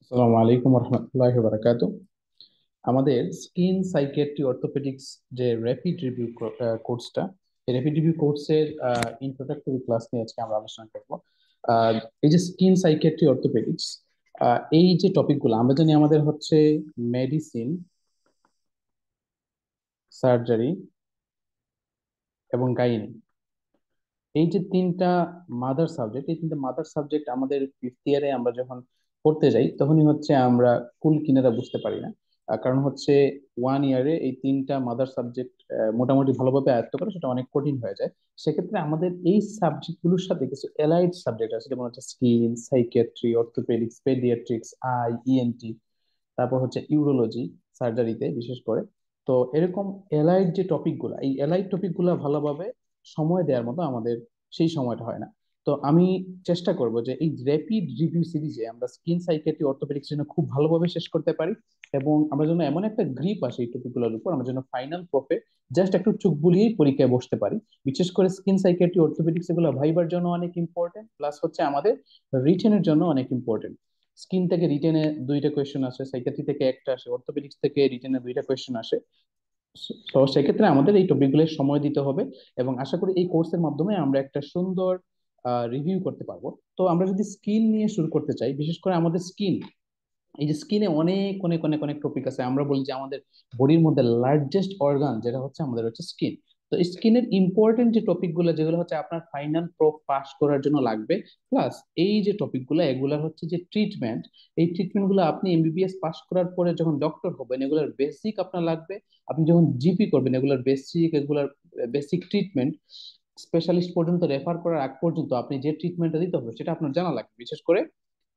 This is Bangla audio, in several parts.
আসসালামু আলাইকুম রহমতুল্লাহি ওয়া বারাকাতুহু। আমাদের স্কিন সাইকিয়াট্রি অর্থোপেডিক্স যে র্যাপিড রিভিউ কোর্সটা, এই র্যাপিড রিভিউ কোর্সের ইন্ট্রোডাক্টরি ক্লাস নিয়ে আজকে আমরা আলোচনা করব। এই যে স্কিন সাইকিয়াট্রি অর্থোপেডিক্স, এই যে টপিকগুলো আমরা জানি, আমাদের হচ্ছে মেডিসিন, সার্জারি এবং গাইনি। এই যে তিনটা মাদার সাবজেক্ট, এই তিনটা মাদার সাবজেক্ট আমাদের ফিফথ ইয়ারে আমরা যখন পড়তে যাই তখনই হচ্ছে আমরা কুল কিনারা বুঝতে পারি না। কারণ হচ্ছে ওয়ান ইয়ারে এই তিনটা মাদার সাবজেক্ট মোটামুটি ভালোভাবে আয়ত্ত করা সেটা অনেক কঠিন হয়ে যায়। সেক্ষেত্রে আমাদের এই সাবজেক্ট গুলোর সাথে কিছু এলাইড সাবজেক্ট আছে, যেমন হচ্ছে skin, psychiatry, orthopaedics, paediatrics, I, ENT, তারপর হচ্ছে ইউরোলজি, সার্জারিতে বিশেষ করে। তো এরকম এলাইড যে টপিক গুলা, এই এলাইড টপিক গুলা ভালোভাবে সময় দেওয়ার মতো আমাদের সেই সময়টা হয় না। তো আমি চেষ্টা করব যে এই র্যাপিড রিভিউ সিরিজে আমরা স্কিন সাইকিয়াট্রি অর্থোপেডিক্স যেন খুব ভালোভাবে শেষ করতে পারি, এবং আমরা যেন এমন একটা গ্রিপ আসে এই টপিক গুলোর উপর, আমরা যেন ফাইনাল প্রপে জাস্ট একটু চোখ বুলিয়েই পরীক্ষায় বসতে পারি। বিশেষ করে স্কিন সাইকিয়াট্রি অর্থোপেডিক্স এগুলো ভাইবার জন্য অনেক ইম্পর্টেন্ট, প্লাস হচ্ছে আমাদের রিটেনের জন্য অনেক ইম্পর্টেন্ট। স্কিন থেকে রিটেনে দুইটা কোয়েশ্চেন আসে, সাইকিয়াট্রি থেকে একটা আসে, অর্থোপেডিক্স থেকে রিটেনে দুইটা কোয়েশ্চেন আসে। তো সেক্ষেত্রে আমাদের এই টপিকগুলো সময় দিতে হবে, এবং আশা করি এই কোর্সের মাধ্যমে আমরা একটা সুন্দর রিভিউ করতে পারবো। তো আমরা যদি স্কিন নিয়ে শুরু করতে চাই, বিশেষ করে আমাদের স্কিন, এই যে স্কিনে অনেক অনেক অনেক অনেক টপিক আছে। আমরা বলি যে আমাদের বডির মধ্যে লার্জেস্ট অর্গান যেটা হচ্ছে আমাদের হচ্ছে স্কিন। তো স্কিনের ইম্পর্টেন্ট যে টপিক গুলো, যেগুলো হচ্ছে আপনার ফাইনাল প্রো পাস করার জন্য লাগবে, প্লাস এই যে টপিক গুলো, এগুলার হচ্ছে যে ট্রিটমেন্ট, এই ট্রিটমেন্ট গুলো আপনি এমবিবিএস পাস করার পরে যখন ডক্টর হবেন এগুলোর বেসিক আপনার লাগবে। আপনি যখন জিপি করবেন এগুলোর বেসিক, এগুলার বেসিক ট্রিটমেন্ট স্পেশালিস্ট পর্যন্ত রেফার করার আগ পর্যন্ত আপনি যে ট্রিটমেন্টটা দিতে হবে সেটা আপনার জানা লাগবে। বিশেষ করে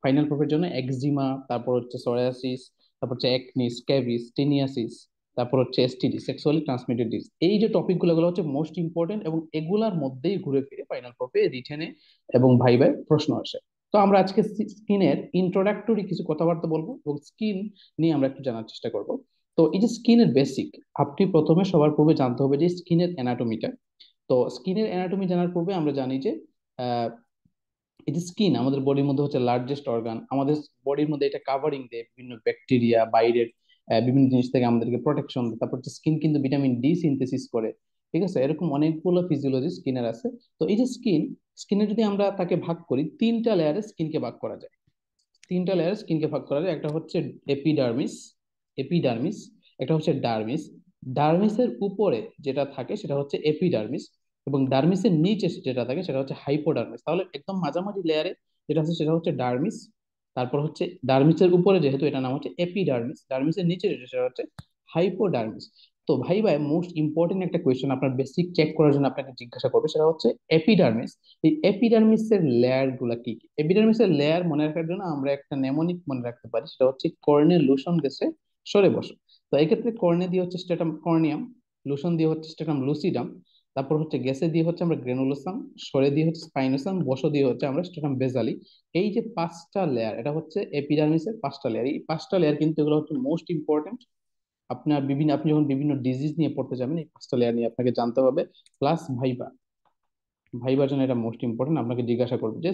ফাইনাল প্রুফের জন্য একজিমা, তারপর হচ্ছে সরিয়াসিস, তারপর হচ্ছে একনি, স্ক্যাবিস, টেনিয়াসিস, তারপর হচ্ছে এসটিডি, সেক্সুয়ালি ট্রান্সমিটেড ডিজিজ, এই যে টপিক গুলো হচ্ছে মোস্ট ইম্পর্টেন্ট, এবং এগুলার মধ্যেই ঘুরে ফিরে ফাইনাল প্রুফে, রিটেনে এবং ভাইভায় প্রশ্ন আসে। তো আমরা আজকে স্কিনের ইন্ট্রোডাক্টরি কিছু কথাবার্তা বলবো, এবং স্কিন নিয়ে আমরা একটু জানার চেষ্টা করব। তো এই যে স্কিনের বেসিক, আপনি প্রথমে সবার পূর্বে জানতে হবে যে স্কিনের অ্যানাটমিটা। তো স্কিনের অ্যানাটমি জানার পূর্বে আমরা জানি যে আহ, এই যে স্কিন আমাদের বডির মধ্যে হচ্ছে লার্জেস্ট অর্গান। আমাদের বডির মধ্যে এটা কাভারিং দেয় বিভিন্ন ব্যাকটেরিয়া, বাইরের বিভিন্ন জিনিস থেকে আমাদেরকে প্রোটেকশন দেয়। তারপর হচ্ছে স্কিন কিন্তু ভিটামিন ডি সিনথেসিস করে। ঠিক আছে, এরকম অনেকগুলো ফিজিওলজি স্কিনের আছে। তো এই যে স্কিনে যদি আমরা তাকে ভাগ করি, তিনটা লেয়ারে স্কিনকে ভাগ করা যায়। তিনটা লেয়ার স্কিনকে ভাগ করা যায়। একটা হচ্ছে এপিডার্মিস, এপিডার্মিস, একটা হচ্ছে ডার্মিস। ডার্মিসের উপরে যেটা থাকে সেটা হচ্ছে এপিডার্মিস, এবং ডার্মিসের নিচে যেটা থাকে সেটা হচ্ছে হাইপোডার্মিস। তাহলে একদম মাঝামাঝি লেয়ারে যেটা আছে সেটা হচ্ছে ডার্মিস। তারপর হচ্ছে ডার্মিসের উপরে যেহেতু এটা নাম হচ্ছে এপিডার্মিস, ডার্মিসের নিচে যেটা সেটা হচ্ছে হাইপোডার্মিস। তো ভাই ভাই, মোস্ট ইম্পর্টেন্ট একটা কোয়েশ্চেন আপনার বেসিক চেক করার জন্য আপনাকে জিজ্ঞাসা করবে, সেটা হচ্ছে এপিডার্মিস। এই এপিডার্মিসের লেয়ার গুলা কি কি? এপিডার্মিসের লেয়ার মনে রাখার জন্য আমরা একটা নেমোনিক মনে রাখতে পারি, সেটা হচ্ছে কর্নে লুসন গেছে সরে বসো। তো এক্ষেত্রে কর্নে দিয়ে হচ্ছে স্টেটাম কর্নিয়াম, লুসন দিয়ে হচ্ছে স্টেটাম লুসিডাম, তারপর হচ্ছে গেসে দিয়ে হচ্ছে আমরা গ্রেনুলোসাম, সরে দিয়ে হচ্ছে স্পাইনোসাম, বসো দিয়ে হচ্ছে আমরা স্টেটাম বেজালি। এই যে পাঁচটা লেয়ার, এটা হচ্ছে এপিডার্মিসের পাঁচটা লেয়ার। এই পাঁচটা লেয়ার কিন্তু এগুলো হচ্ছে মোস্ট ইম্পর্টেন্ট। আপনার বিভিন্ন, আপনি যখন বিভিন্ন ডিজিজ নিয়ে পড়তে যাবেন এই পাঁচটা লেয়ার নিয়ে আপনাকে জানতে হবে। প্লাস ভাইবা, ভাইবার জন্য এটা মোস্ট ইম্পর্টেন্ট, আপনাকে জিজ্ঞাসা করবে যে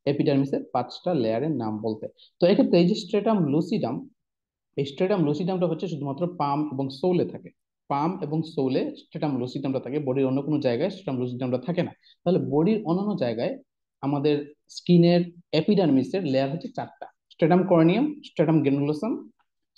এপিডার্মিসের পাঁচটা লেয়ারের নাম বলতে। তো এক্ষেত্রে এই যে স্ট্রেটাম লুসিডাম, এই স্ট্রেটাম লুসিডামটা হচ্ছে শুধুমাত্র পাম এবং সোলে থাকে। পাম এবং সোলে স্ট্রেটাম লুসিডামটা থাকে, বডির অন্য কোনো জায়গায় স্ট্রেটাম লুসিডামটা থাকে না। তাহলে বডির অন্যান্য জায়গায় আমাদের স্কিনের এপিডার্মিসের লেয়ার হচ্ছে চারটা: স্ট্রেটাম কর্নিয়াম, স্ট্রেটাম গ্রানুলোসাম,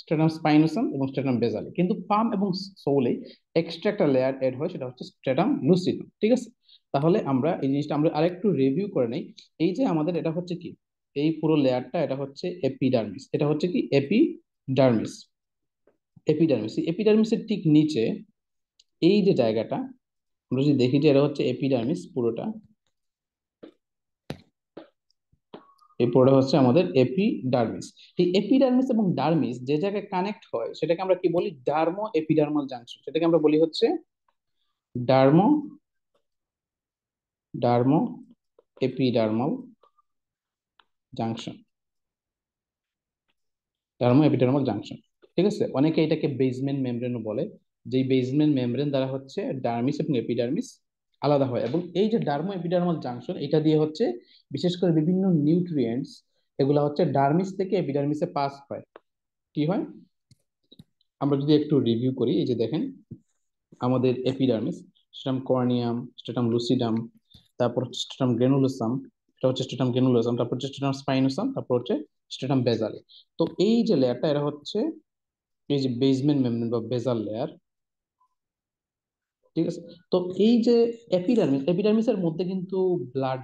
স্ট্রেটাম স্পাইনোসাম এবং স্ট্রেটাম বেসালি। কিন্তু পাম এবং সোলে এক্সট্রা একটা লেয়ার এড হয়, সেটা হচ্ছে স্ট্রেটাম লুসিডাম। ঠিক আছে, তাহলে আমরা এই জিনিসটা আমরা আরেকটু রিভিউ করে নেই। এই যে আমাদের এটা হচ্ছে কি, এই পুরো লেয়ারটা এটা হচ্ছে এপিডার্মিস, এটা হচ্ছে কি এপিডার্মিস। এপিডার্মিস, এপিডার্মিসের ঠিক নিচে এই যে জায়গাটা, আমরা যদি দেখি যে এটা হচ্ছে এপিডার্মিস পুরোটা, এই পুরোটা হচ্ছে আমাদের এপিডার্মিস। এই এপিডার্মিস এবং ডার্মিস যে জায়গায় কানেক্ট হয় সেটাকে আমরা কি বলি? ডার্মো এপিডার্মাল জাংশন। সেটাকে আমরা বলি হচ্ছে ডার্মো, ডার্মো এপিডার্মাল জাংশন, ডার্মো এপিডার্মাল জাংশন। ঠিক আছে, অনেকে এটাকে বেসমেন্ট মেমব্রেনও বলে, যেই বেসমেন্ট মেমব্রেন দ্বারা হচ্ছে ডার্মিস এবং এপিডার্মিস আলাদা হয়। এবং এই যে ডার্মো এপিডার্মাল জাংশন, এটা দিয়ে হচ্ছে বিশেষ করে বিভিন্ন নিউট্রিয়েন্টস এগুলা হচ্ছে ডার্মিস থেকে এপিডার্মিসে পাস হয়। কি হয়, আমরা যদি একটু রিভিউ করি, এই যে দেখেন আমাদের এপিডার্মিস, স্ট্রাটাম কর্নিয়াম, স্ট্রাটাম লুসিডাম, তারপর হচ্ছে স্ট্রাটাম গ্রেনুলোসাম, এটা হচ্ছে স্ট্রাটাম গ্রেনুলোসাম, তারপর হচ্ছে স্ট্রাটাম স্পাইনোসাম, তারপর হচ্ছে স্ট্রাটাম বেজালে। তো এই যে লেয়ারটা, এরা হচ্ছে এই যে বেসমেন্ট মেমব্রেন বা বেজাল লেয়ার, ঠিক আছে। তো এই যে এপিডার্মিসের মধ্যে কিন্তু ব্লাড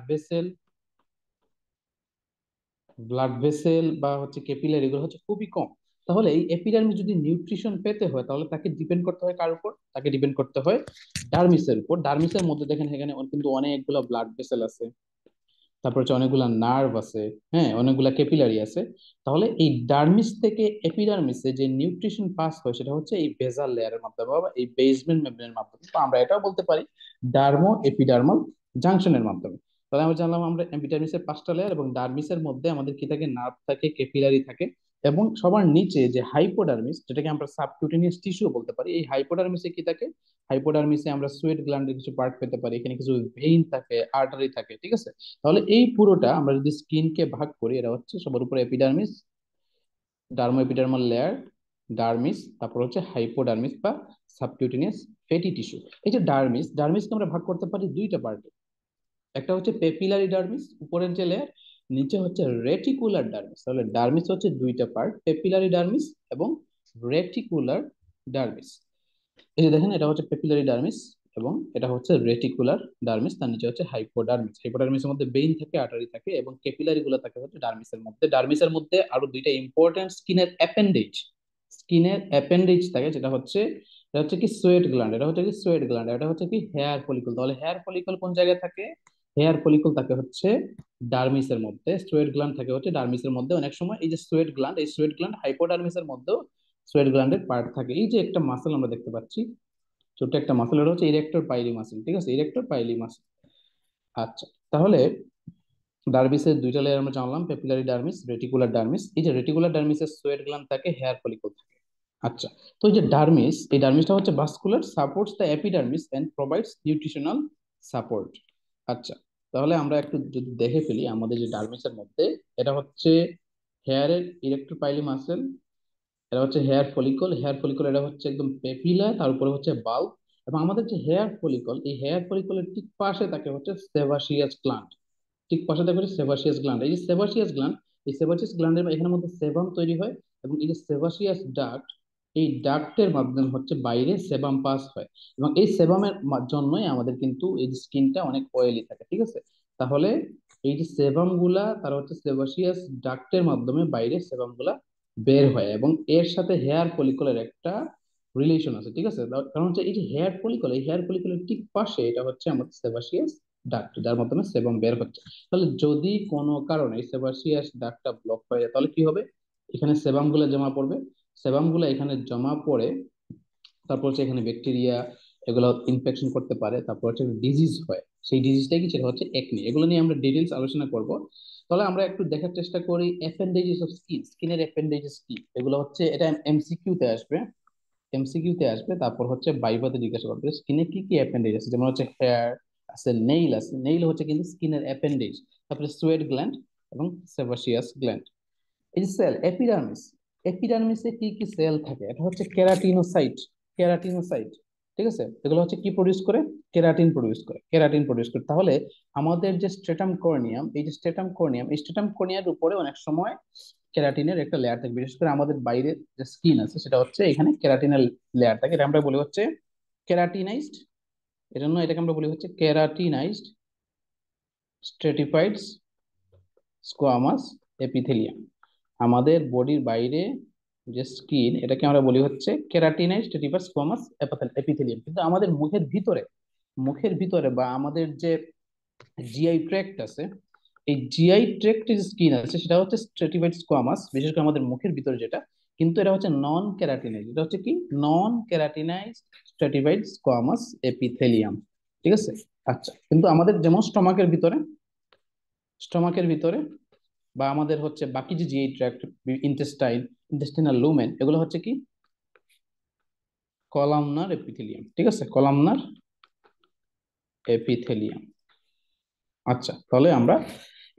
ভেসেল, বা হচ্ছে ক্যাপিলারি, এগুলো হচ্ছে খুবই কম। তাহলে এই এপিডার্মিস যদি নিউট্রিশন পেতে হয়, তাহলে তাকে ডিপেন্ড করতে হয় কার উপর? তাকে ডিপেন্ড করতে হয় ডার্মিসের উপর। ডার্মিসের মধ্যে দেখেন এখানে কিন্তু অনেকগুলো ব্লাড ভেসেল আছে, তারপর হচ্ছে অনেকগুলা নার্ভ আছে, হ্যাঁ, অনেকগুলা ক্যাপিলারি আছে। তাহলে এই ডার্মিস থেকে এপিডার্মিসে যে নিউট্রিশন পাস হয়, সেটা হচ্ছে এই বেজাল লেয়ারের মাধ্যমে বা এই বেসমেন্ট মেমব্রেনের মাধ্যমে। তো আমরা এটাও বলতে পারি ডার্মো এপিডার্মাল জাংশনের মাধ্যমে। তাহলে আমরা জানলাম আমরা এপিডার্মিসের 5টা লেয়ার, এবং ডার্মিসের মধ্যে আমাদের কি থাকে? নার্ভ থাকে, ক্যাপিলারি থাকে, এবং সবার নিচে যে হাইপোডার্মিস, যেটাকে আমরা সাবকিউটেনিয়াস টিস্যু বলতে পারি, এই হাইপোডার্মিসে কি থাকে? হাইপোডার্মিসে আমরা সুয়েট গ্ল্যান্ডের কিছু পার্ট পেতে পারি, এখানে কিছু ভেইন থাকে, আর্টারি থাকে, ঠিক আছে। তাহলে এই পুরোটা আমরা যদি স্কিনকে ভাগ করি, এটা হচ্ছে সবার উপরে এপিডার্মিস, ডার্মো এপিডার্মাল লেয়ার, ডার্মিস, তারপর হচ্ছে হাইপোডার্মিস বা সাবকিউটেনিয়াস ফ্যাটি টিস্যু। এই যে ডার্মিসকে আমরা ভাগ করতে পারি দুইটা পার্টে। একটা হচ্ছে পেপিলারি ডার্মিস, উপরের যে লেয়ার, নিচে হচ্ছে রেটিকুলার ডার্মিস। তাহলে ডার্মিস হচ্ছে দুইটা পার্ট, পেপিলারি ডার্মিস এবং রেটিকুলার ডার্মিস। এই যে দেখেন, এটা হচ্ছে পেপিলারি ডার্মিস এবং এটা হচ্ছে রেটিকুলার ডার্মিস, তার নিচে হচ্ছে হাইপোডার্মিস। হাইপোডার্মিসের মধ্যে বেইন থাকে, আর্টারি থাকে, এবং ক্যাপিলারি গুলো থাকে হচ্ছে ডার্মিসের মধ্যে। ডার্মিসের মধ্যে আরো দুইটা ইম্পর্টেন্ট স্কিনের অ্যাপেন্ডেজ থাকে, যেটা হচ্ছে, এটা হচ্ছে কি সোয়েট গ্ল্যান্ড, এটা হচ্ছে কি সোয়েট গ্ল্যান্ড, এটা হচ্ছে কি হেয়ার ফলিকল। তাহলে হেয়ার ফলিকল কোন জায়গায় থাকে? হেয়ার ফলিকল থাকে হচ্ছে ডার্মিসের মধ্যে, সোয়েট গ্ল্যান্ড থাকে হচ্ছে ডার্মিসের মধ্যে। অনেক সময় এই যে সোয়েট গ্ল্যান্ড, এই সোয়েট গ্ল্যান্ড হাইপোডার্মিসের মধ্যেও সোয়েট গ্ল্যান্ডের পার্ট থাকে। এই যে একটা মাসেল আমরা দেখতে পাচ্ছি, ছোট্ট একটা মাসেল, এটা হচ্ছে ইরেক্টর পাইলি মাসেল, ঠিক আছে, ইরেক্টর পাইলি মাসেল। আচ্ছা, তাহলে ডার্মিসের দুইটা লেয়ার আমরা জানলাম, পেপিলারি ডার্মিস, রেটিকুলার ডার্মিস। এই যে রেটিকুলার ডার্মিসের সোয়েট গ্ল্যান্ড থাকে, হেয়ার ফলিকল থাকে। আচ্ছা, তো এই যে ডার্মিস, এই ডার্মিসটা হচ্ছে vascular, supports the epidermis and provides nutritional support. আচ্ছা, তাহলে আমরা একটু যদি দেখে ফেলি আমাদের যে ডার্মিসের মধ্যে, এটা হচ্ছে হেয়ারের ইরেক্টর পাইলি মাসেল, এটা হচ্ছে হেয়ার ফলিকল এটা হচ্ছে একদম পেপিলা, তার উপরে হচ্ছে বাল্ব। এবং আমাদের যে হেয়ার ফলিকল, এই হেয়ার ফলিকলের ঠিক পাশে থাকে হচ্ছে সেবাসিয়াস গ্ল্যান্ড। ঠিক পাশে থাকে হচ্ছে সেবাসিয়াস গ্ল্যান্ড। এই যে সেবাসিয়াস গ্ল্যান্ড, এই সেবাসিয়াস গ্ল্যান্ডের এখানের মধ্যে সেবাম তৈরি হয়, এবং এই যে সেবাসিয়াস ডাক্ট, এই ডাক্টের মাধ্যমে হচ্ছে বাইরে সেবাম পাস হয়। এবং এই সেবামের জন্যই আমাদের কিন্তু এই স্কিনটা অনেক অয়েলি থাকে, ঠিক আছে। তাহলে এই যে সেবাম গুলা, তারা হচ্ছে সেবাসিয়াস ডাক্টের মাধ্যমে বাইরে সেবাম গুলা বের হয়, এবং এর সাথে হেয়ার ফলিকলের একটা রিলেশন আছে, ঠিক আছে। কারণ হচ্ছে এই যে হেয়ার ফলিকল, এই হেয়ার ফলিকলের ঠিক পাশে এটা হচ্ছে আমাদের সেবাসিয়াস ডাক্ট, যার মাধ্যমে সেবাম বের হচ্ছে। তাহলে যদি কোনো কারণে সেবাসিয়াস ডাক্টটা ব্লক হয়ে যায়, তাহলে কি হবে? এখানে সেবাম গুলা জমা পড়বে, সেবাম গুলা এখানে জমা পড়ে, তারপর হচ্ছে এখানে ব্যাকটেরিয়া এগুলো ইনফেকশন করতে পারে, তারপর হচ্ছে ডিজিজ হয়। সেই ডিজিজটা কি? সেটা হচ্ছে একনি। এগুলো নিয়ে আমরা ডিটেলস আলোচনা করব। তাহলে আমরা একটু দেখার চেষ্টা করি অ্যাপেন্ডেজেস অফ স্কিন, স্কিনের অ্যাপেন্ডেজেস কি। এগুলো হচ্ছে, এটা এমসিকিউ তে আসবে, তারপর হচ্ছে বাইভাতে জিজ্ঞাসা করবে স্কিনে কি কি অ্যাপেন্ডেজ আছে, যেমন হচ্ছে হেয়ার আছে, নেইল আছে, নেইল হচ্ছে কিন্তু স্কিনের অ্যাপেন্ডেজ। তারপরে সোয়েট গ্ল্যান্ড এবং সেবাসিয়াস গ্ল্যান্ড। এই যে সেল এপিডার্মিস, এপিডার্মিসে কি কি সেল থাকে? এটা হচ্ছে কেরাটিনোসাইট, ঠিক আছে। এগুলো হচ্ছে কি প্রডিউস করে? কেরাটিন প্রডিউস করে। তাহলে আমাদের যে স্ট্রেটাম কর্নিয়াম, এই যে স্ট্রেটাম কর্নিয়াম, এই স্ট্রেটাম কর্নিয়ার উপরে অনেক সময় কেরাটিনের একটা লেয়ার থাকে। বিশেষ করে আমাদের বাইরে যে স্কিন আছে, সেটা হচ্ছে এখানে কেরাটিনের লেয়ার থাকে, এটা আমরা বলি হচ্ছে কেরাটিনাইজড। এজন্য এটাকে আমরা বলি হচ্ছে কেরাটিনাইজড স্ট্রেটিফাইড স্কোয়ামাস এপিথেলিয়াম। আমাদের বডির বাইরে যে স্কিন, এটাকে আমরা বলি হচ্ছে কেরাটিনাইজড স্ট্রেটিফাইড স্কোয়ামাস এপিথেলিয়াম। কিন্তু আমাদের মুখের ভিতরে বা আমাদের যে জিআই ট্র্যাক্ট আছে, এই জিআই ট্র্যাক্টের যে স্কিন আছে, সেটা হচ্ছে স্ট্রেটিফাইড স্কোয়ামাস, বিশেষ করে আমাদের মুখের ভিতরে যেটা। কিন্তু এটা হচ্ছে নন কেরাটিনাইজ, এটা হচ্ছে কি? নন কেরাটিনাইজ স্ট্রেটিফাইড স্কোয়ামাস এপিথেলিয়াম, ঠিক আছে। আচ্ছা, কিন্তু আমাদের যেমন স্টমাকের ভিতরে বা আমাদের হচ্ছে বাকি যে জিআই ট্র্যাক্ট, ইন্টেস্টাইনাল লুমেন, এগুলো হচ্ছে কি? কলামনার এপিথেলিয়াম, ঠিক আছে, কলামনার এপিথেলিয়াম। আচ্ছা, তাহলে আমরা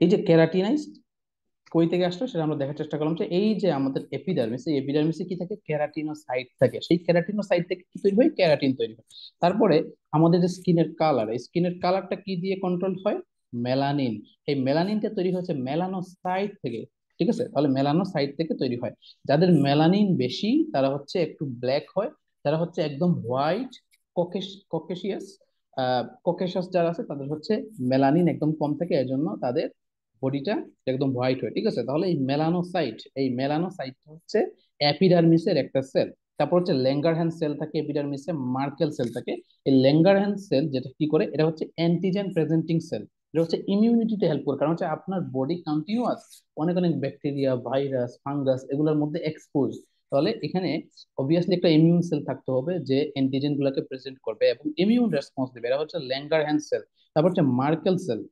এই যে কেরাটিনাইজড কই থেকে আসলো সেটা আমরা দেখার চেষ্টা করলাম, যে এই যে আমাদের এপিডার্মিস, এই এপিডার্মিসে কি থাকে, কেরাটিনোসাইট থাকে, সেই কেরাটিনোসাইট থেকে কি তৈরি হয়, কেরাটিন তৈরি হয়। তারপরে আমাদের যে স্কিনের কালার, এই স্কিনের কালারটা কি দিয়ে কন্ট্রোল হয়, মেলানিন। এই মেলানিনটা তৈরি হচ্ছে মেলানোসাইট থেকে। ঠিক আছে, তাহলে মেলানোসাইট থেকে তৈরি হয়। যাদের মেলানিন বেশি তারা হচ্ছে একটু ব্ল্যাক হয়, তারা হচ্ছে একদম হোয়াইট, ককেশিয়াস। ককেশাস যারা আছে তাদের হচ্ছে মেলানিন একদম কম থাকে, এজন্য তাদের বডিটা একদম হোয়াইট হয়। ঠিক আছে, তাহলে এই মেলানোসাইট হচ্ছে এপিডার্মিসের একটা সেল। তারপর হচ্ছে ল্যাঙ্গারহ্যান্স সেল থাকে এপিডার্মিসে, মার্কেল সেল থাকে। এই ল্যাঙ্গারহ্যান্স সেল যেটা কি করে, এটা হচ্ছে অ্যান্টিজেন প্রেজেন্টিং সেল। এটা হচ্ছে ইমিউনিটিতে হেল্প করে, কারণ হচ্ছে আপনার বডি কন্টিনিউয়াস অনেক অনেক ব্যাকটেরিয়া, ভাইরাস, ফাঙ্গাস এগুলোর মধ্যে এক্সপোজ। তাহলে এখানে অবভিয়াসলি একটা ইমিউন সেল থাকতে হবে যে অ্যান্টিজেন গুলোকে প্রেজেন্ট করবে এবং ইমিউন রেসপন্স দেবে, এটা হচ্ছে ল্যাঙ্গারহ্যান্স সেল। তারপর হচ্ছে মার্কেল সেল।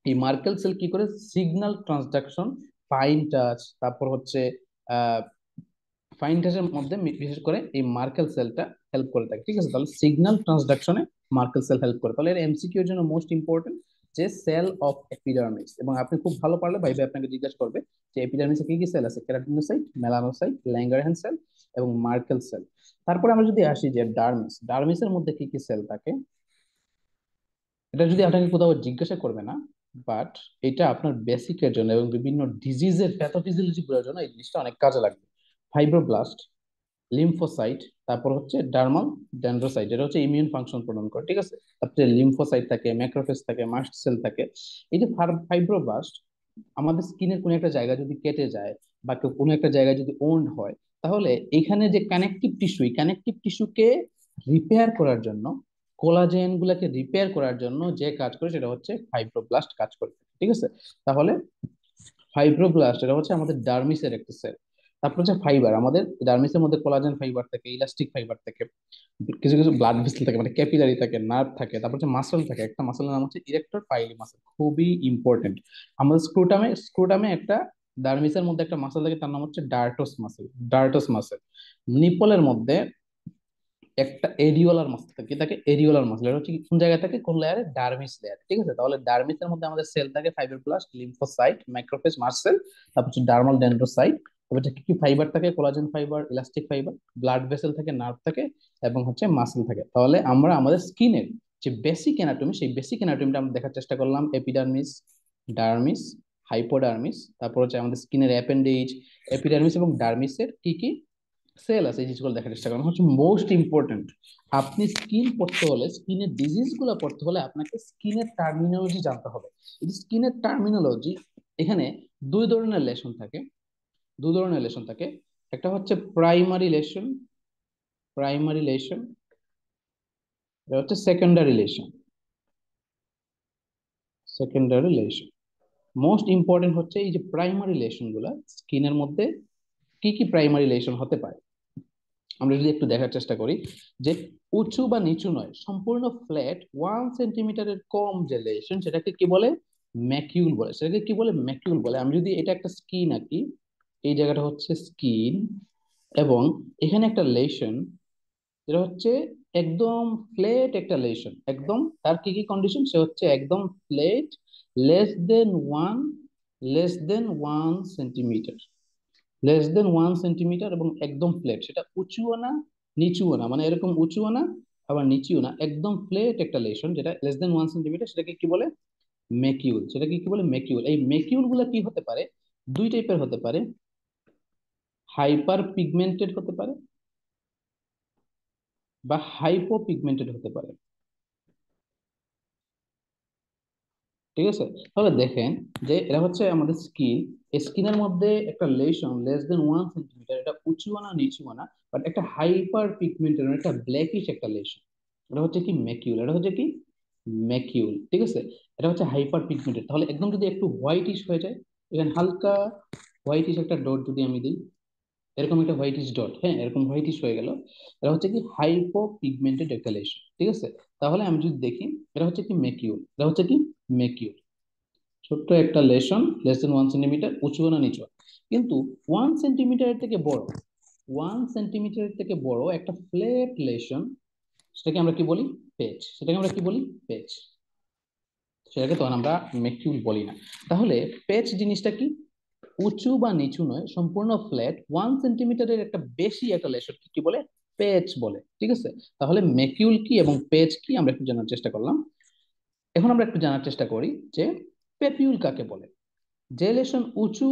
এই মার্কেল সেল কি করে, সিগন্যাল ট্রান্সডাকশন, ফাইন টাচ, তারপর হচ্ছে ফাইন টাচের মধ্যে বিশেষ করে এই মার্কেল সেলটা হেল্প করে থাকে। ঠিক আছে, তাহলে সিগন্যাল ট্রান্সডাকশনে মার্কেল সেল হেল্প করে। তাহলে এর এমসিকিউ এর জন্য মোস্ট ইম্পর্টেন্ট যে সেল অফ এপিডার্মিস, এবং আপনি খুব ভালো পারলে ভাইবে আপনাকে জিজ্ঞাসা করবে যে এপিডার্মিসে কি কি সেল আছে, কেরাটিনোসাইট, মেলানোসাইট, ল্যাঙ্গারহ্যান্স সেল এবং মার্কেল সেল। তারপরে আমরা যদি আসি যে ডার্মিস, ডার্মিসের মধ্যে কি কি সেল থাকে, এটা যদি আপনাকে কোথাও জিজ্ঞাসা করবে না, বাট এটা আপনার বেসিকের জন্য এবং বিভিন্ন ডিজিজের প্যাথোফিজিওলজি বোঝার জন্য এই জিনিসটা অনেক কাজে লাগবে। ফাইব্রোব্লাস্ট, লিম্ফোসাইট, তারপর হচ্ছে ডার্মাল ডেন্ড্রোসাইট, এটা হচ্ছে ইমিউন ফাংশন প্রদান করে। ঠিক আছে, তারপরে লিম্ফোসাইট থাকে, ম্যাক্রোফেজ থাকে, মাস্ট সেল থাকে। এই যে ফাইব্রোব্লাস্ট, আমাদের স্কিনের কোনো একটা জায়গা যদি কেটে যায় বা কোনো একটা জায়গায় যদি ওন্ড হয়, তাহলে এখানে যে কানেকটিভ টিস্যু, এই কানেকটিভ টিস্যুকে রিপেয়ার করার জন্য, কোলাজেন গুলাকে রিপেয়ার করার জন্য যে কাজ করে সেটা হচ্ছে ফাইব্রোব্লাস্ট কাজ করে। ঠিক আছে, তাহলে ফাইব্রোব্লাস্ট এটা হচ্ছে আমাদের ডার্মিসের একটা সেল। তারপর হচ্ছে ফাইবার, আমাদের ডার্মিসের মধ্যে কোলাজেন ফাইবার থাকে, ইলাস্টিক ফাইবার থাকে, কিছু কিছু ব্লাড ভেসেল থাকে, মানে ক্যাপিলারি থাকে, নার্ভ থাকে। তারপর হচ্ছে মাসল থাকে, একটা মাসলের নাম হচ্ছে ইরেক্টর পাইলি মাসল, খুবই ইম্পর্টেন্ট। আমাদের স্ক্রুটামে একটা, ডার্মিসের মধ্যে একটা মাসল থাকে, তার নাম হচ্ছে ডার্টোস মাসল। নিপলের মধ্যে একটা এরিওলার মাসল থাকে, কি থাকে, এরিওলার মাসল। এটা হচ্ছে কোন জায়গায় থাকে, কোন লেয়ারে, ডার্মিস লেয়ার। ঠিক আছে, তাহলে ডার্মিসের মধ্যে আমাদের সেল থাকে ফাইব্রোব্লাস্ট, লিম্ফোসাইট, মাইক্রোফেজ, মাসল, তারপর হচ্ছে ডার্মাল ডেন্ড্রোসাইট। তারপর হচ্ছে কি কি ফাইবার থাকে, collagen fibre, elastic fibre, blood vessel থাকে, নার্ভ থাকে এবং হচ্ছে মাসল থাকে। তাহলে আমরা আমাদের স্কিনের যে বেসিক অ্যানাটমি, সেই বেসিক অ্যানাটমিটা আমরা দেখার চেষ্টা করলাম, এপিডার্মিস, ডার্মিস, হাইপোডার্মিস, তারপর হচ্ছে আমাদের স্কিনের অ্যাপেন্ডেজ, এপিডার্মিস এবং ডার্মিসের কি কি সেল আছে, এই জিনিসগুলো দেখার চেষ্টা করেন হচ্ছে মোস্ট ইম্পর্টেন্ট। আপনি স্কিন পড়তে হলে, স্কিনের ডিজিজ গুলো পড়তে হলে আপনাকে স্কিনের টার্মিনোলজি জানতে হবে। এই স্কিনের টার্মিনোলজি, এখানে দুই ধরনের লেশন থাকে, দুই ধরনের লেশন থাকে। একটা হচ্ছে প্রাইমারি লেশন, এটা হচ্ছে সেকেন্ডারি লেশন। মোস্ট ইম্পর্টেন্ট হচ্ছে এই যে প্রাইমারি লেশন গুলা, স্কিনের মধ্যে কি কি প্রাইমারি লেশন হতে পারে, আমরা যদি একটু দেখার চেষ্টা করি, যে উঁচু বা নিচু নয়, সম্পূর্ণ ফ্ল্যাট 1 সেন্টিমিটারের কম যে লেশন, সেটাকে কি বলে, ম্যাকিউল বলে। সেটাকে কি বলে, ম্যাকিউল বলে। আমি যদি এটা একটা স্কিন আঁকি, এই জায়গাটা হচ্ছে স্কিন, এবং এখানে একটা লেশন, এটা হচ্ছে একদম ফ্ল্যাট একটা লেশন, একদম, তার কি কি কন্ডিশন, সে হচ্ছে একদম flat, less than one centimetre, less than 1 centimetre, এবং একদম ফ্ল্যাট, সেটা উঁচুও না নিচুও না, মানে এরকম উঁচুও না আবার নিচুও না, একদম ফ্ল্যাট একটা লেশন যেটা লেস দেন 1 সেন্টিমিটার, সেটাকে কি বলে, মেকিউল। সেটাকে কি বলে, মেকিউল। এই মেকিউল গুলা কি হতে পারে, দুই টাইপের হতে পারে, হাইপার পিগমেন্টেড হতে পারে বা হাইপো পিগমেন্টেড হতে পারে। ঠিক আছে, তাহলে দেখেন যে এটা হচ্ছে আমাদের স্কিন, স্কিনের মধ্যে একটা লেশন লেস দেন 1 সেন্টিমিটার, এটা উঁচু না নিচু না, বাট একটা হাইপার পিগমেন্টেড, একটা ব্ল্যাকিশ একটা লেশন, এটা হচ্ছে কি, ম্যাকিউল। এটা হচ্ছে কি, ম্যাকিউল। ঠিক আছে, এটা হচ্ছে হাইপার পিগমেন্টেড। তাহলে একদম যদি একটু হোয়াইটিশ হয়ে যায়, এখানে হালকা হোয়াইটিশ একটা ডট যদি আমি দিই, এরকম একটা হোয়াইটিশ ডট, হ্যাঁ, এরকম হোয়াইটিশ হয়ে গেল, এটা হচ্ছে কি, হাইপো পিগমেন্টেড একটা লেশন। ঠিক আছে, তাহলে আমি যদি দেখি, এটা হচ্ছে কি, ম্যাকিউল। এটা হচ্ছে কি, ম্যাকিউল, ছোট্ট একটা লেশন, লেস দেন 1 সেন্টিমিটার, উঁচু না নিচু। কিন্তু 1 সেন্টিমিটারের থেকে বড়, 1 সেন্টিমিটারের থেকে বড় একটা ফ্ল্যাট লেশন, সেটাকে আমরা কি বলি, পেজ, সেটাকে আমরা কি বলি? পেজ। সেটাকে তখন আমরা ম্যাকিউল বলি না। তাহলে পেজ জিনিসটা কি? উঁচু বা নিচু নয়, সম্পূর্ণ ফ্ল্যাট, 1 সেন্টিমিটারের একটা বেশি একটা লেশন কি কি বলে? পেজ বলে। ঠিক আছে, তাহলে ম্যাকিউল কি এবং পেজ কি আমরা একটু জানার চেষ্টা করলাম। এখন আমরা একটু জানার চেষ্টা করি যে পেপিউল কাকে বলে। যে লেশন উঁচু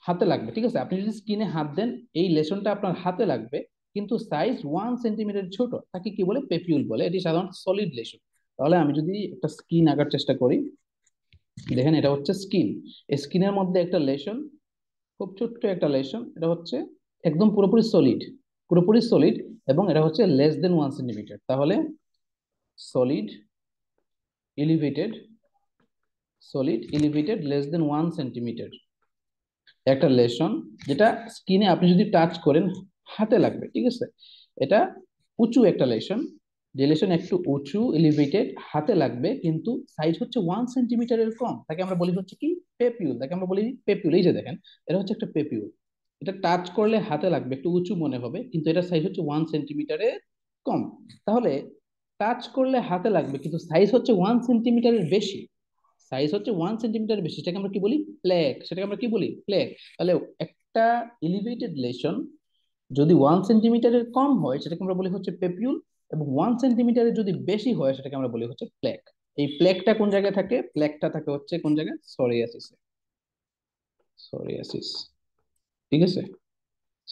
হাতে লাগবে, ঠিক আছে, আপনি যদি স্কিনে হাত দেন, এই লেশনটা আপনার হাতে লাগবে কিন্তু সাইজ 1 সেন্টিমিটার ছোট, তাকে কি বলে? পেপিউল বলে। এটি সাধারণত সলিড লেশন। তাহলে আমি যদি একটা স্কিন আঁকার চেষ্টা করি, দেখেন এটা হচ্ছে স্কিন। স্কিনের মধ্যে একটা লেশন, খুব ছোট্ট একটা লেশন, এটা হচ্ছে একদম পুরোপুরি সলিড, পুরোপুরি সলিড, এবং এটা হচ্ছে লেস দেন 1 সেন্টিমিটার। তাহলে solid elevated, solid elevated less than 1 centimetre একটা লেশন, যেটা স্কিনে আপনি যদি টাচ করেন হাতে লাগবে, ঠিক আছে। এটা উঁচু একটা লেশন, যে লেশন একটু উঁচু এলিভেটেড হাতে লাগবে কিন্তু সাইজ হচ্ছে 1 সেন্টিমিটারের কম, তাকে আমরা বলি হচ্ছে কি? পেপিউল। তাকে আমরা বলি পেপিউল। এই যে দেখেন, এটা হচ্ছে একটা পেপিউল। এটা টাচ করলে হাতে লাগবে, একটু উঁচু মনে হবে কিন্তু এটা সাইজ হচ্ছে 1 সেন্টিমিটারের কম। তাহলে টাচ করলে হাতে লাগবে কিন্তু সাইজ হচ্ছে 1 সেন্টিমিটারের বেশি, সাইজ হচ্ছে 1 সেন্টিমিটার বেশি, সেটাকে আমরা কি বলি? প্লেক। সেটাকে আমরা কি বলি? প্লেক। তাহলে একটা এলিভেটেড লেশন যদি 1 সেন্টিমিটারের কম হয় সেটাকে আমরা বলি হচ্ছে পেপিউল, এবং 1 সেন্টিমিটারের যদি বেশি হয় সেটাকে আমরা বলি হচ্ছে প্লেক। এই প্লেকটা কোন জায়গায় থাকে? প্লেকটা থাকে হচ্ছে কোন জায়গায়? সরিয়াসিসে। সরিয়াসিস, ঠিক আছে,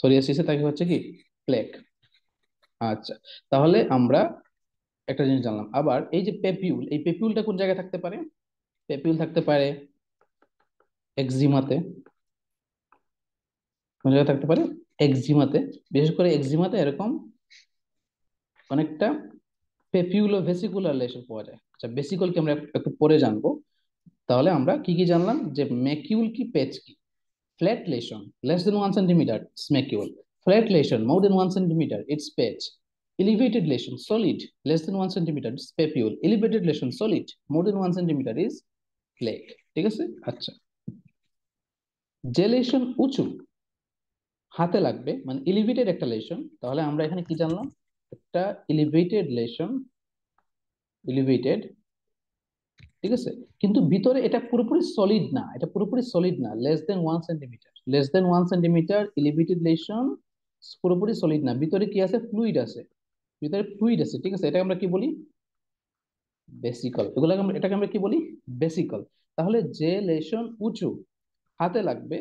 সরিয়াসিসে থাকে হচ্ছে কি? প্লেক। আচ্ছা, তাহলে আমরা একটা জিনিস জানলাম। আবার এই যে পেপিউল, এই পেপিউলটা কোন জায়গায় থাকতে পারে? পেপিউল থাকতে পারে একজিমাতে। কোন জায়গায় থাকতে পারে? একজিমাতে। বিশেষ করে একজিমাতে এরকম অনেকটা পেপিউলো ভেসিকুলার লেশন পাওয়া যায়। আচ্ছা, ভেসিকল কি আমরা একটু পরে জানবো। তাহলে আমরা কি কি জানলাম? যে ম্যাকিউল কি পেজ কি? Flat lesion less than 1 centimeter, it's macule. Flat lesion more than 1 centimeter, it's page. Elevated lesion solid less than 1 centimeter, it's papule. Elevated lesion solid more than 1 centimeter is plaque. ঠিক আছে। আচ্ছা, যে লেশন উঁচু হাতে লাগবে মানে এলিভেটেড একটা লেশন, তাহলে আমরা এখানে কি জানলাম? একটা এলিভেটেড লেশন, এলিভেটেড, ঠিক আছে, কিন্তু ভিতরে এটা পুরোপুরি সলিড না, এটা পুরোপুরি সলিড না, less than 1 centimetre, less than 1 centimetre elevated lesion, পুরোপুরি সলিড না, ভিতরে কি আছে? ফ্লুইড আছে, ভিতরে ফ্লুইড আছে, ঠিক আছে, এটাকে আমরা কি বলি? বেসিকল। এগুলো এটাকে আমরা কি বলি? বেসিকল। তাহলে যে লেশন উঁচু হাতে লাগবে